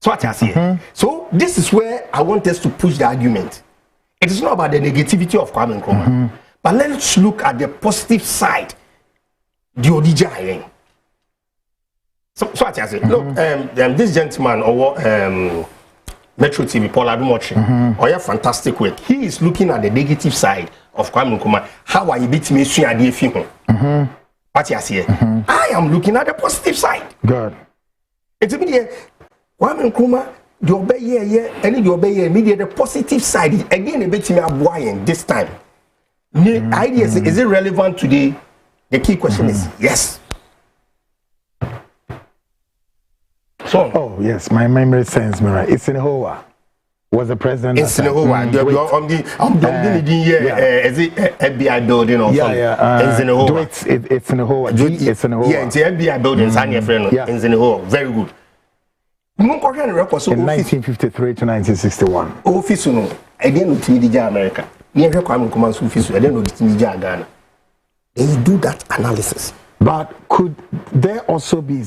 So what I say. So this is where I want us to push the argument. It is not about the negativity of Kwame Nkrumah, but let's look at the positive side. The Odija. So what I say. Look, this gentleman or Metro TV, Paul Adumochi, or fantastic work. He is looking at the negative side of Kwame Nkrumah. How are you beating me? What I say. I am looking at the positive side. Good. It's immediate. Kwame Nkrumah, the obey and the obey immediate the positive side. Again, a bit me aboying this time. The idea is it relevant today? The key question is yes. So, oh yes, my memory sends me right. It's in Hoa. Was the president? It's in Hoa. Is it FBI building or something? It's in Hoa. It's in Hoa. It's in Hoa. Yeah, it's the FBI building. It's in Hoa. Very good. In 1953 to 1961. Office no, I didn't know TDJ America. Near Kwame Nkrumah's office, I didn't know TDJ Ghana. They do that analysis. But could there also be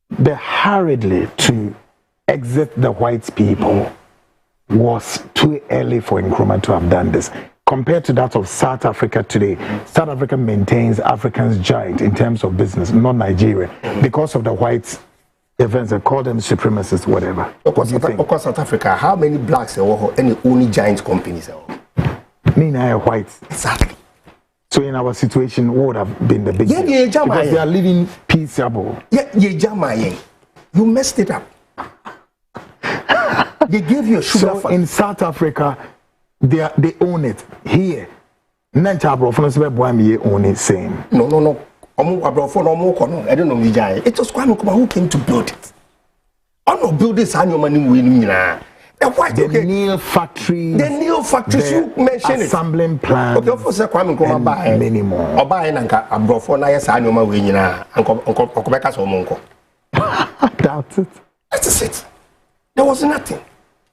the hurriedly to exit the white people was too early for Nkrumah to have done this? Compared to that of South Africa today, South Africa maintains Africans giant in terms of business, not Nigeria, because of the white events. They call them supremacists, whatever. Of course, South Africa, how many blacks are any only giant companies? Mean I white. Exactly. So in our situation, what would have been the big deal? Because they are living peaceable. You messed it up. They gave you a sugar. So in South Africa, they own it. Here, own it same. No. I don't know. It was Kwame Nkrumah who came to build it. I'm not building this annual money winning. The Neil factory. The Neil factories, you mentioned it. Assembling plant. Okay, of course, Kwame Nkrumah buy many more. Or buy an anchor, a brofo, na yes, I know my way, you know, Uncle Becca's or Monko. That's it. That's it. There was nothing.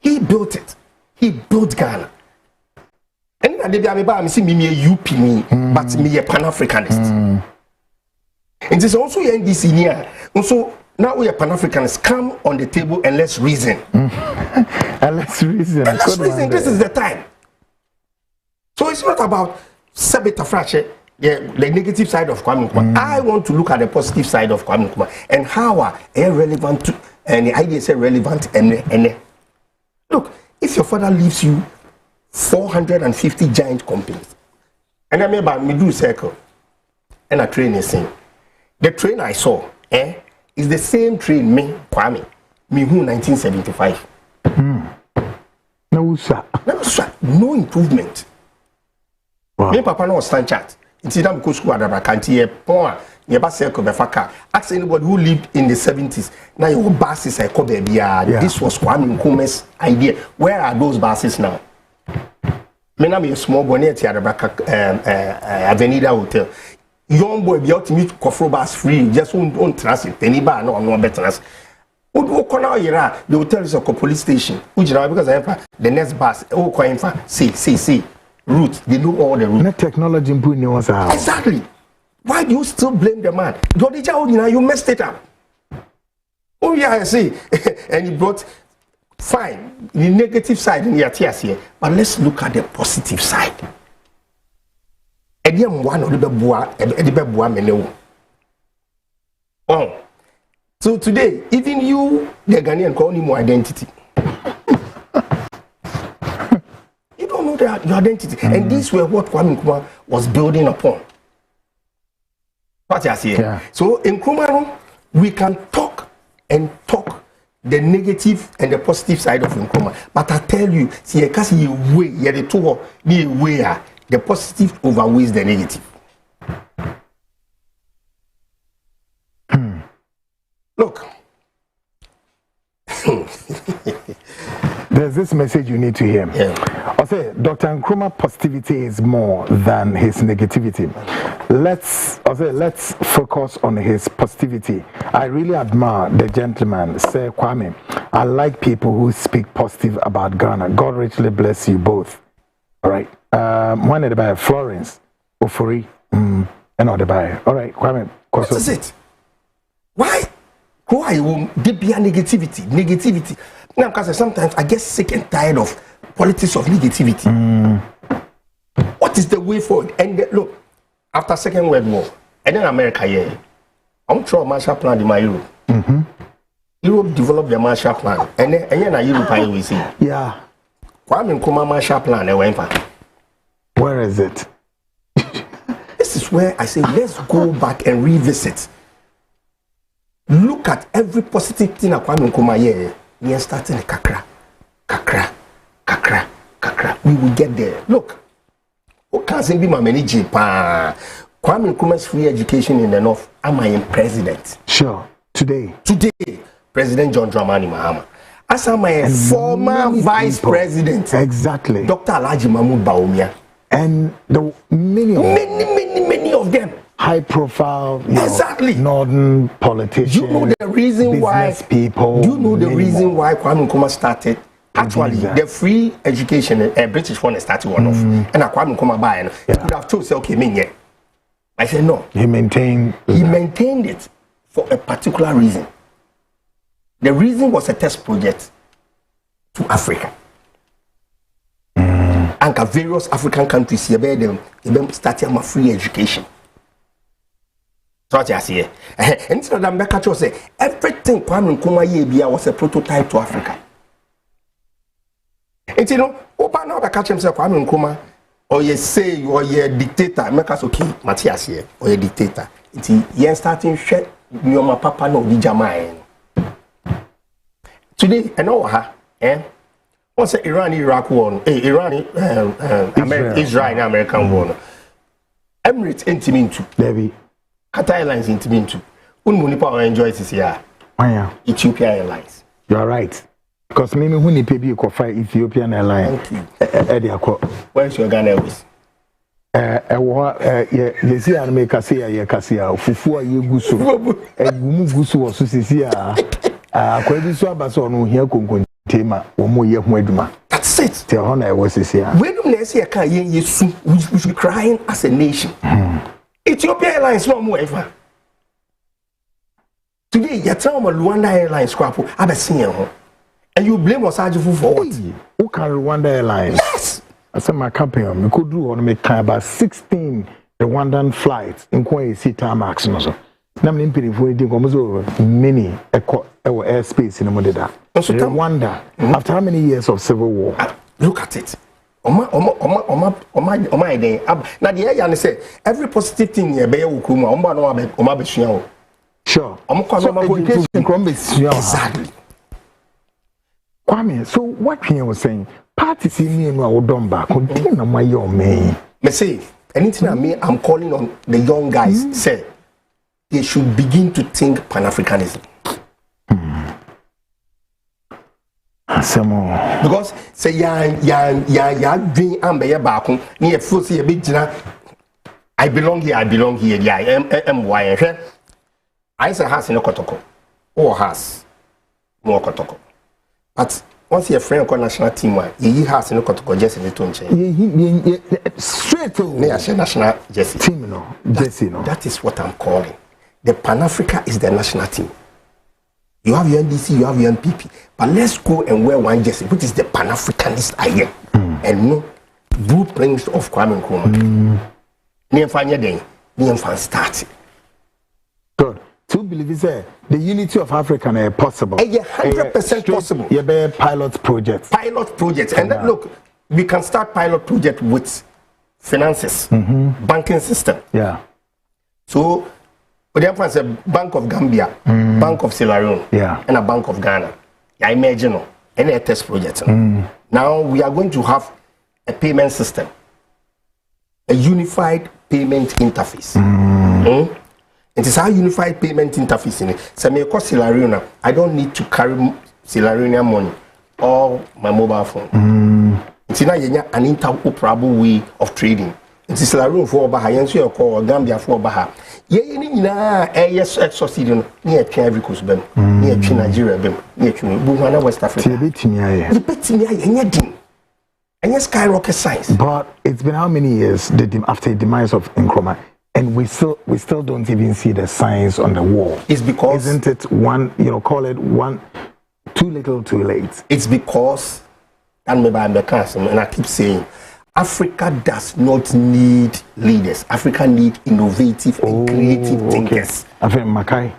He built it. He built Ghana. And I did me see me a UP me, but me a Pan-Africanist. And it's also NDC here. Also, now we are Pan-Africanists. Come on the table and let's reason. And let's reason. And let's reason. This is the time. So it's not about Sabita Frache, the negative side of Kwame Nkrumah. I want to look at the positive side of Kwame Nkrumah and how are relevant to, and the ideas are relevant and look, if your father leaves you 450 giant companies, and I remember me do circle and a train is saying, the train I saw is the same train me, Kwame, me who 1975. No, sir. No improvement. Wow. Me papa no stand chat. It's either because school at can't hear point. You ever circle the faka. Ask anybody who lived in the 70s. Now your buses I call baby. This was Kwame Nkrumah's idea. Where are those buses now? Me na me a small boy near the Avenida Hotel. Young boy be out to meet coffee bus free. Just won't trust it. Any bar no better us. Would walk on our era. The hotel is a police station. Which now because I have the next bus. Oh, coin for see. Route. They know all the route. Net technology Exactly. Why do you still blame the man? You messed it up. Oh yeah, I see. And you brought fine the negative side in your tears here, but let's look at the positive side. Oh, so today, even you, the Ghanaian, call him more identity. You don't know your identity, and these were what Kwame Nkrumah was building upon. What you see? Yeah. So in Nkrumah, we can talk the negative and the positive side of Nkrumah. But I tell you, see, because you weigh, the two the positive outweighs the negative. Look. There's this message you need to hear. Yeah. I'll say Dr. Nkrumah positivity is more than his negativity. Let's focus on his positivity. I really admire the gentleman, Sir Kwame. I like people who speak positive about Ghana. God richly bless you both. All right. One at the Florence, Ofori, and other by. All right, Kwame. What is it? Why will there be a negativity? Now, because sometimes I get sick and tired of politics of negativity. What is the way forward? And look, after Second World War, and then America, I'm sure Marshall Plan in my Europe. Europe developed the Marshall Plan, and then Europe, I will see. Yeah. Kwame Nkrumah Marshall Plan, I went for. Where is it? This is where I say, let's go back and revisit. Look at every positive thing that Kwame Nkrumah we are starting a kakra. We will get there. Look, what can't be my manager? Kwame Nkrumah's free education in the north. Am I in president? Sure. Today, President John Dramani Mahama. As am I a former vice president. Exactly. Dr. Alhaji Mahmoud Bawumia. And the many of them. High profile, exactly. Northern politicians. Do you know the reason why people? Do you know the reason why Kwame Nkrumah started? Actually, the free education, British one started one off, and Kwame Nkrumah buy. He could have chosen, okay, me. I said no. He maintained it for a particular reason. The reason was a test project to Africa. And various African countries here, they started my free education. So what you see, and so that Mbeka say everything Kwame Nkrumah was a prototype to Africa. And you know, Oba now Mbeka himself Kwame Nkrumah, or you say you are a dictator. Mbeka okay, Matthias here, or a dictator. It's you starting shit. Your papa no di Jamaican. Today, I know what's the Iran-Iraq war? Israel and American war. Emirates intimate Baby. Qatar Airlines intimate. Unmunipa enjoys this year. Yeah. Ethiopia Airlines. You are right. Because maybe when you pay you fight Ethiopian airline. Where's your Ghana Airways? You see, I make a say, Fufu, you gusu, Gusu was Susia. Quite so Bason here, Tema, or more Yeduma. That's it. The honor was here. When you see a car, we should be crying as a nation. Ethiopia Airlines no more ever. Today, you tell me Rwanda Airlines scrap, I've seen you. And you blame Osajifu for what? Who can Rwanda Airlines? Yes! I said my company, we could do on make about 16 Rwandan flights in Kwame Nkrumah Envisaged. Now, I'm impeding for it, many airspace in the Modeda. Rwanda, after how many years of civil war? Look at it. Now, the air say every positive thing you be Nkrumah. Sure. So education exactly. Kwame, so what he was saying, parties in me and Odumba continue my young man. Me say, anything I mean, I'm calling on the young guys, say, they should begin to think Pan-Africanism. Because say ya dream ambe back near fussy a bit I belong here, yeah, am why I say has in a kotoko or has more kotoko. But once your friend called national team, he has in a kotoko just in the tone change. Straight to national Jesse team, no, Jesse, no. That is what I'm calling. The Pan-Africa is the national team. You have your NDC, you have your NPP, but let's go and wear one jersey, which is the Pan-Africanist idea, and no blueprints of Kwame Nkrumah. Start. Good. To believe the unity of Africa is possible. 100% possible. You be pilot projects. And then look, we can start pilot project with finances, banking system. Yeah. So, we have a Bank of Gambia, Bank of Sierra Leone, and a Bank of Ghana. I imagine any test project. Now we are going to have a payment system, a unified payment interface. It is our unified payment interface in it. So me cost Sierra Leone, I don't need to carry Sierra Leone money or my mobile phone. It's not an interoperable way of trading. It is Sierra Leone for Baha, Yensu or Gambia for Baha. Yes, succeeding near every coast, near Nigeria, near Buhana, West Africa. And yes, skyrocket science. But it's been how many years after the demise of Nkrumah, and we still don't even see the signs on the wall. It's because isn't it call it one too little, too late? It's because, and maybe I'm and I keep saying, Africa does not need leaders. Africa needs innovative and creative thinkers. I think Makai.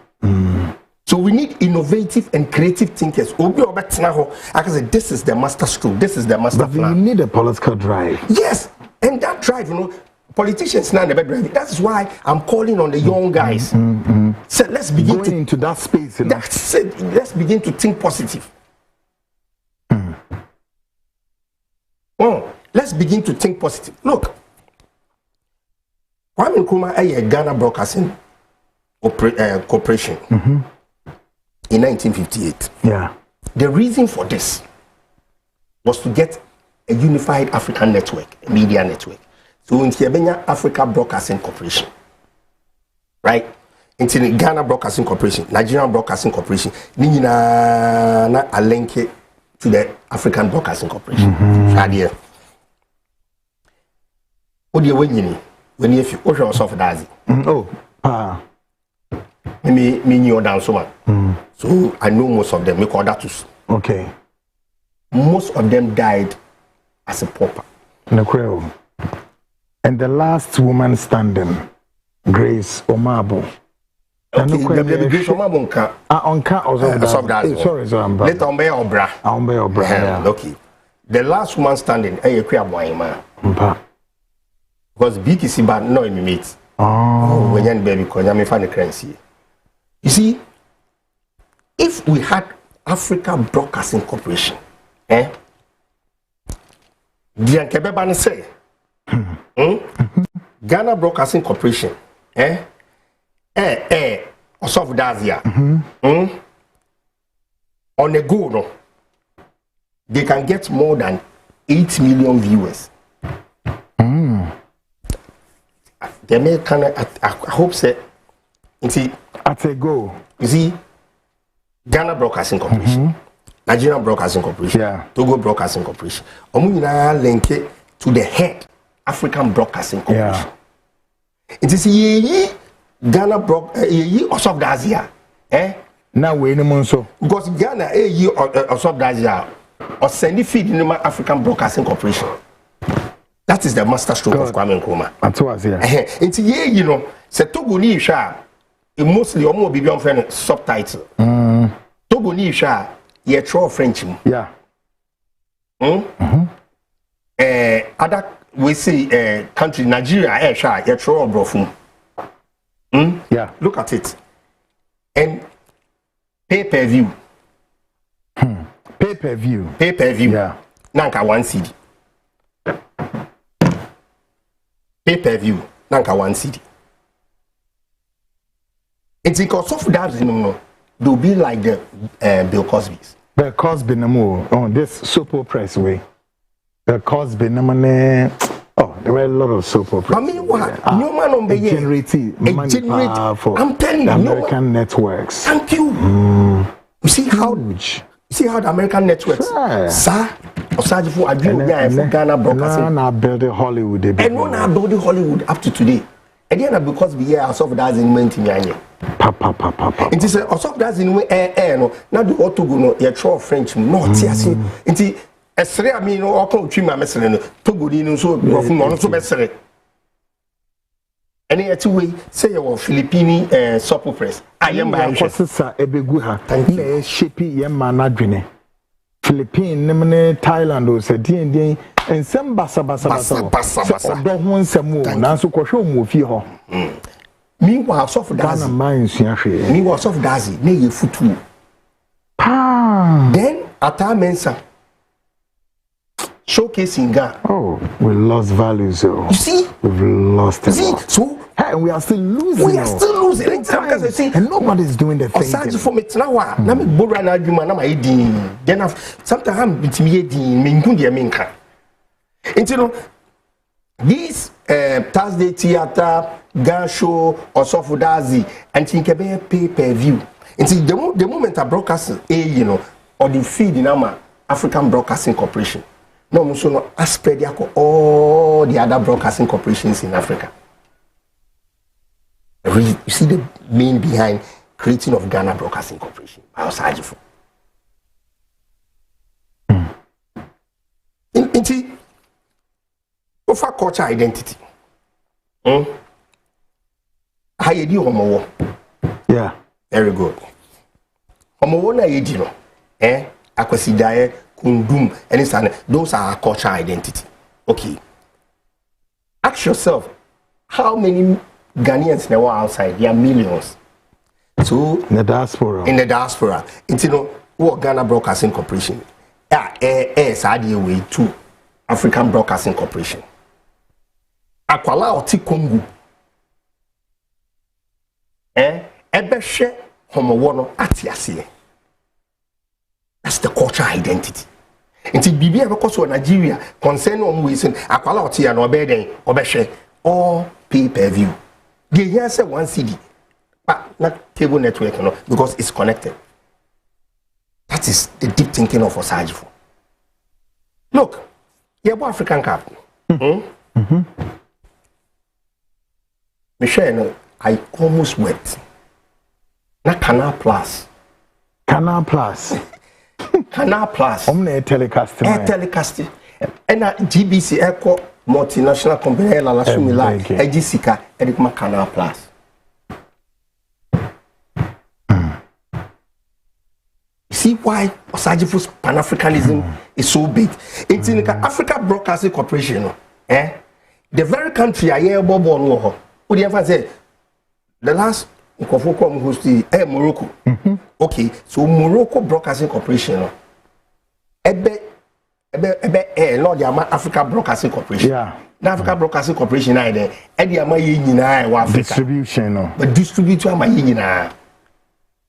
So we need innovative and creative thinkers. I can say this is the master stroke. This is the master plan. But you need a political drive. Yes, and that drive, politicians now never drive. That's why I'm calling on the young guys. So let's begin going into that space. That's it. Let's begin to think positive. Let's begin to think positive. Look, Kwame Nkrumah a Ghana Broadcasting Corporation in 1958. Yeah. The reason for this was to get a unified African network, a media network. So in Kenya, Africa Broadcasting Corporation, right? Into the Ghana Broadcasting Corporation, Nigerian Broadcasting Corporation, na a link to the African Broadcasting Corporation. What do you when you also dazi? Me knew down so much. So I know most of them. We call that too. Okay. Most of them died as a pauper. And the last woman standing, Grace Omabo. Grace Omabo sorry, later Obra. Okay. The last woman standing, because BTC band no imitates. When you're baby, because I'm a currency. You see, if we had Africa Broadcasting Corporation, say, Ghana Broadcasting Corporation, or South Asia, on a go, no, they can get more than 8 million viewers. The American, I hope so. You see, at a go. You see, Ghana Broadcasting Corporation, Nigerian Broadcasting Corporation, Togo Broadcasting Corporation. Omunina link it to the head African Broadcasting Corporation. It is Ghana Osop Dazia. Now we no so because Ghana Osop Dazia or send the feed in the African Broadcasting Corporation. That is the master stroke of Kwame Nkrumah. That's what here. It's you know, se Togo ni sha mostly omo bibi on friend subtitle. Togo ni sha ye throw French. Yeah. Other we say country Nigeria sha ye throw brofum. Yeah. Look at it. And pay-per-view. Pay-per-view. Pay-per-view. Yeah. Nanka 1 CD. Pay-per-view. Nanka 1 CD. It's because of that, you know, they'll be like the Bill Cosby's. Bill Cosby no more on this soap opera way. Bill Cosby no money. Oh, there were a lot of soap operas. I mean, what? No man on the generating money for I'm telling you, American networks. Thank you. You see how the American networks, sir, Osaji for Ghana Broadcasting. Now building Hollywood. And no, now building Hollywood up to today. Again, because we are of that in Mentimian. Papa. It is also that in no. Now the Otogo no, you throw French, not see. It Esre ami no okon twi ma mesere no Togodi no so brofo no so mesere ene eti we say you Philippine soap press ayem ba hwe sisa ebegu ha na shepi yema na dwene Philippine nemne Thailand o se din ensem basa odo ho nsem o nanso kohwe omofie ho meanwhile soft dazi man sua hwe meanwhile soft dazi na ye futu then atamensa showcasing Ghana. Oh, we lost values. So. You see? We've lost it. See? So, and we are still losing. We are still losing. Because I see, and nobody's doing the thing. Aside from it now, na me bora na adwuma na my din. Then sometimes I'm bitimi din, me nkunde me nka. Nti no, this Thursday theater, Ghana show, or Sofudazi, and Tinkebe pay-per-view. Nti the moment I broadcast you know, or the feed in our African Broadcasting Corporation. No, so no spread all the other broadcasting corporations in Africa. You see the main behind creating of Ghana Broadcasting Corporation. Outside of in over culture identity. How you do homo? Yeah. Very good. Homo na yedi no. Akwasi dae kundum and those are our cultural identity. Okay. Ask yourself, how many Ghanaians now are outside? There are millions. So in the diaspora. You know, what Ghana Broadcasting Corporation? Way to African Broadcasting Corporation. Akwala oti Congo. Ebeshe homo wono atiase. That's the cultural identity. Until Bibi ever cost to Nigeria, concern on Wilson, Aquala or Tia no beden, Obeshe, or pay-per-view. The answer 1 CD, but not cable network, no, because it's connected. That is the deep thinking of Osajifo. Look, you're about African Cup. Michelle, I almost wept. Not Canal Plus. Canal Plus. Canal Plus. Telecasting. Telecasting. And GBC Echo multinational company la Sumila Ejisika Edikma Canal Plus. See why Osajifu's Pan-Africanism is so big. It's in the Africa Broadcasting Corporation. The very country I hear Bob on would you ever say the last Morocco. Okay, so Morocco Broadcasting Corporation. Not the Africa Broadcasting Corporation. Yeah. Africa Broadcasting Corporation either. Distribution. No. But distributor my yina.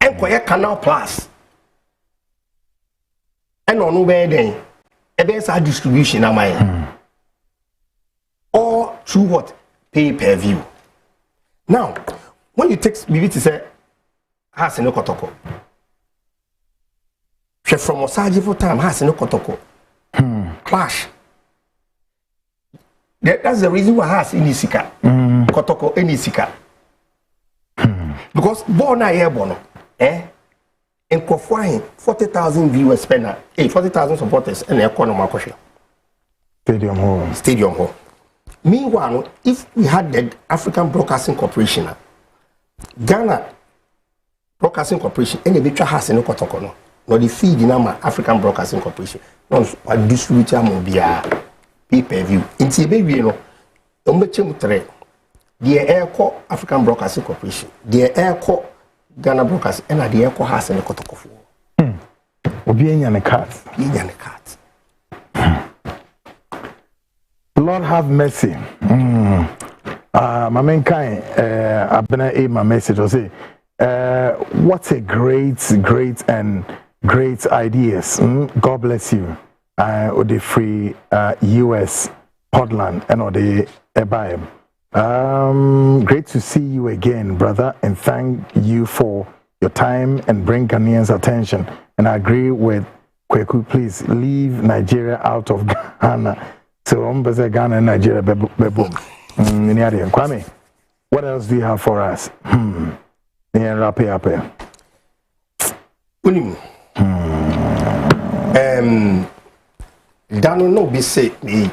And Canal Plus. and on no then there's a distribution am I or through what pay-per-view. Now when you take maybe to say has no kotoko from Osaji for time has no kotoko clash. That's the reason why has in Isika kotoko in Isika because born a year bono and Kofwine 40,000 viewers spend 40,000 supporters and the economy stadium hall. Meanwhile, if we had the African Broadcasting Corporation, Ghana Broadcasting Corporation, any bit has no kotoko no the feed in African Broadcasting Corporation, no a distributor mobile pay-per-view. In Tibebi, no, the air call African Broadcasting Corporation, the air call Ghana Broadcasting, and the air call has no kotoko. Being a cat. Lord have mercy. My main kind, I've been my message. I say, what a great ideas. God bless you. Or the free US Portland and or the Ebayam. Great to see you again, brother, and thank you for your time and bring Ghanaians' attention. And I agree with Kweku. Please leave Nigeria out of Ghana. So Ghana and Nigeria Kwame, what else do you have for us? Dano no be say me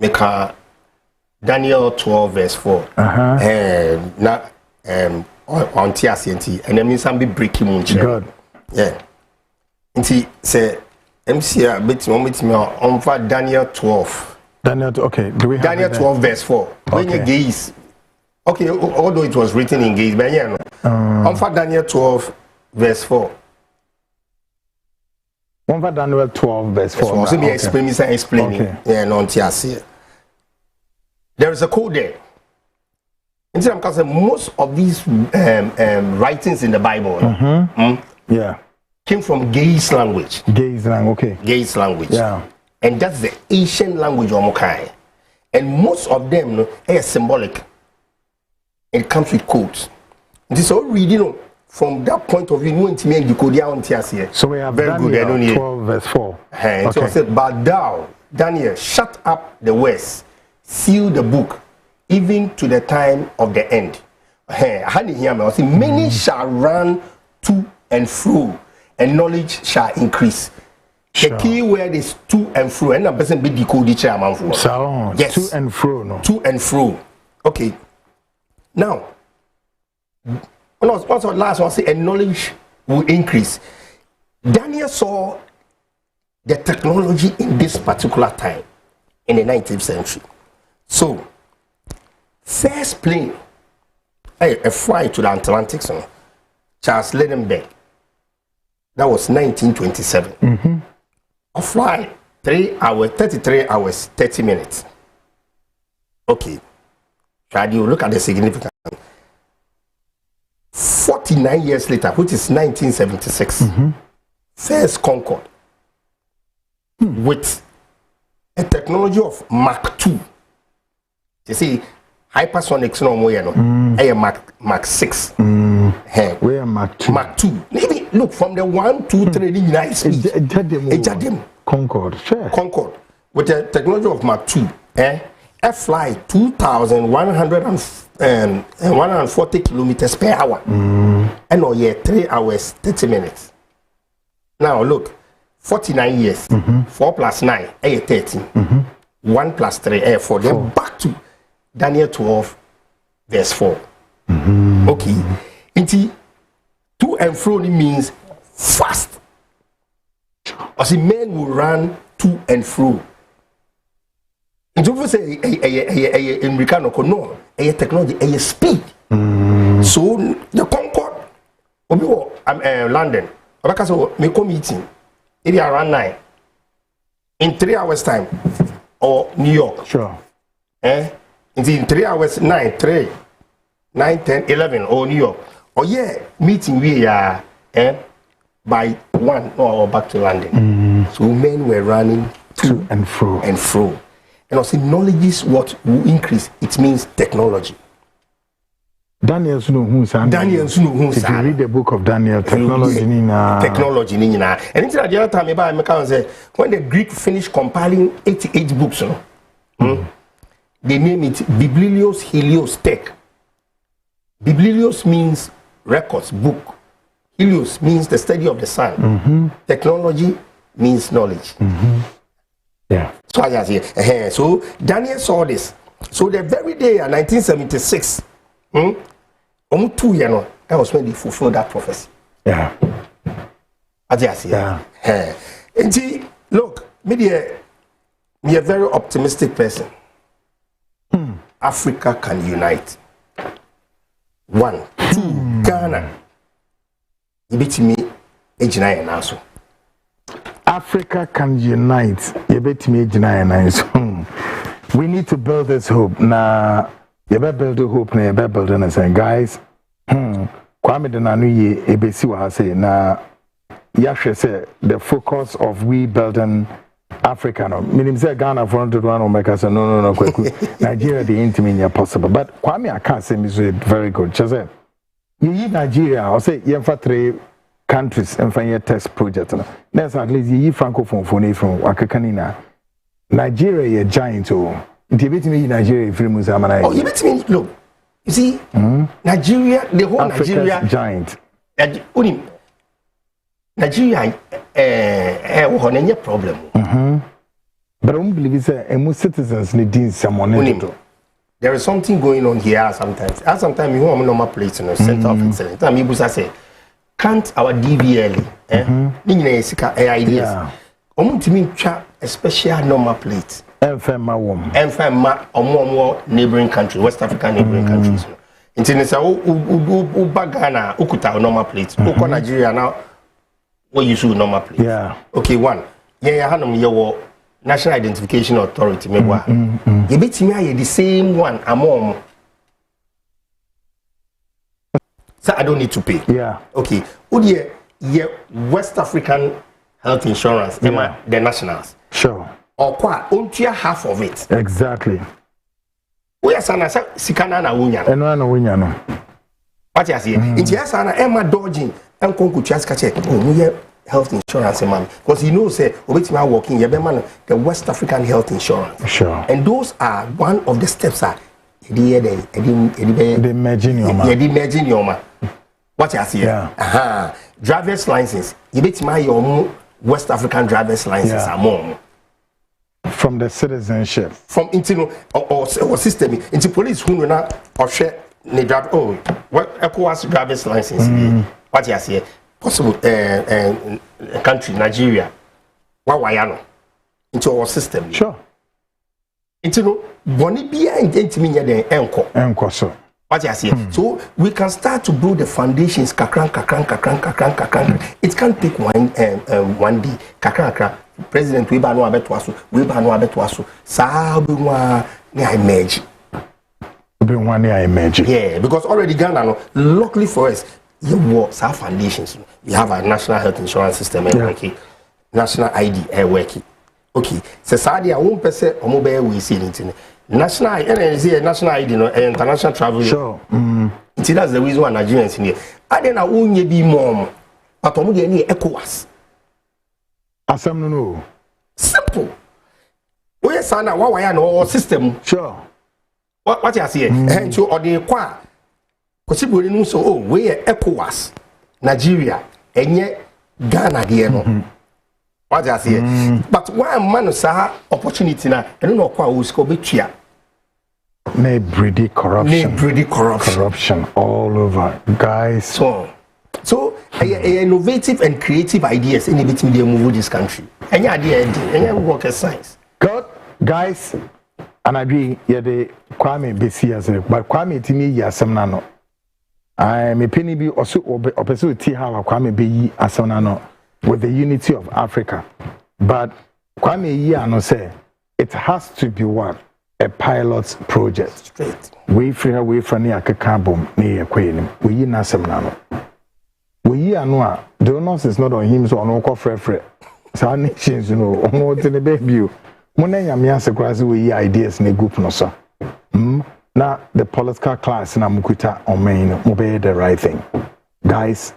ka Daniel 12 verse 4 na on TRCNT and then means some be breaking moon. God. Yeah. Nti say MCA bit me on Daniel 12. Okay, do we have Daniel 12 verse 4. When you gaze. Okay, although it was written in gaze, but yeah, no. On Daniel 12 verse 4. One for Daniel 12 verse 4. Also be explaining. Yeah, no TRC. There is a code there. Because most of these writings in the Bible came from Gaze language. Gaze language. Yeah. And that's the ancient language of Mokai. And most of them are symbolic. It comes with codes. This is all reading from that point of view. So we have very Daniel good, 12 verse 4. So I said, but thou, Daniel, shut up the words, seal the book, even to the time of the end. Many shall run to and fro, and knowledge shall increase. Sure. The key word is to and fro, and a person be decoded. So, yes. To and fro, no. To and fro. Okay. Now, also last one say, and knowledge will increase. Daniel saw the technology in this particular time in the 19th century. So, first plane, a flight to the Atlantic, Charles Lindbergh, that was 1927. A flight 3 hours, 33 hours, 30 minutes. Okay. Can you look at the significance? 49 years later, which is 1976, first Concorde with a technology of Mach 2. You see, hypersonics no more, Mach 6. Where Mach 2? Mach 2. Maybe look from the 1, 2, 3, nice speed. Concorde, sure. Concorde with the technology of Mach 2. A fly 2,140 kilometers per hour. And oh yeah, 3 hours, 30 minutes. Now look, 49 years, 4 plus 9, 13. 1 plus 3, 4. Then back to Daniel 12, verse 4. Okay. Into to and fro means fast. Or see, men will run to and fro. And so say in American no, a technology, a speed. So the Concorde, London, make a meeting, maybe around 9 in 3 hours time, or New York. Sure. In 3 hours, 9, 10, 11, or New York. Or yeah, meeting we are by 1 or back to London. So men were running to and fro. And I say knowledge is what will increase. It means technology. Daniel If you read the book of Daniel, technology nina. And until the other time, I say when the Greek finished compiling 88 books, they name it Biblios Helios Tech. Biblios means records, book. Helios means the study of the sun. Technology means knowledge. Yeah. So I say, so Daniel saw this. So the very day in 1976, almost 2 years, that was when they fulfilled that prophecy. Yeah. I just Yeah. And see, look, me a very optimistic person. Africa can unite. 1, 2, Ghana. You beat me, Ejina and also. Africa can unite. You bet me, we need to build this hope. Now, you better build the hope. You better build it and say, guys, Kwame Nkrumah Envisaged say now. Yashe say the focus of we building Africa. No, meaning say Ghana for 101 Omega say no, Nigeria the intimate possible. But Kwame I can't say is very good. Just say you Nigeria. I say you have 3 countries and find your test project. That's at least you francophone from Wakakanina. Nigeria a giant. Oh, you bet me Nigeria free Muzamana. Oh, you bet me. Look, you see, Nigeria, the whole Africa's Nigeria giant. Nigeria, any problem. But I don't believe it's citizens need someone. There is something going on here sometimes. Sometimes you want normal place in the center of excellence. Time you say, can't our DVL, ideas. A special normal plate. And neighboring country, West African neighboring countries. Until say, Bagana, Ukuta normal plate. Oko Nigeria now. What you should normal plate. Yeah. Okay, 1. Your National Identification Authority. You bet me the same one among. So I don't need to pay. Yeah. Okay. West African health insurance, the nationals. Sure. Or only half of it. Exactly. We are sana sikana na wunya. Eno na wunya no. What you say? Inti ya sana Emma dodging and konku chiaska check. Oh, health insurance man because you know say obetima working you be man the West African health insurance. Sure. And those are one of the steps are the imagine your man. What you say? Yeah. Driver's license. You betima your West African driver's license are more. From the citizenship. From into or system into police who na or share ne drive what ECOWAS driver's license. What you say? Possible country Nigeria. Why into our system. Sure. Into no boni bia intimi nya den enko so. What you say? So we can start to build the foundations kakran. It can take one day kakran. President we ba no abeto aso sa be wa ni emerge. Yeah, because already Ghana no luckily for us you work our foundations. We have a national health insurance system working, national ID working. Okay, so Saudi I won't say mobile we see anything. National ID no international travel. Sure. That's the reason why Nigerians in here. I then I won't be more but omo dey any ECOWAS. Asam no. Simple. We say na why no system. Sure. What you say? And so or the kwa possibly no so we ECOWAS Nigeria enye Ghana there no. What you say? But why man say opportunity na I don't know kwa we sco betua. May breedy corruption. Corruption all over, guys. So innovative and creative ideas in the media move this country. Any idea, any rocket science. God, guys, and I agree. Yeah, the Kwame Besi as but Kwame Timi Yasamnano. I am a penny be also opposite T how Kwame be Asanano with the unity of Africa. But Kwame Yano say it has to be what? A pilot project. Straight. We free away from the Akakabum near Queen. We in Asamnano. We year no, the onus is not on him, so on no free. So nations, you know, on what in the baby. When I am young, we ideas in a group, no sir. Now the political class in Amukuta or main obey the right thing. Guys,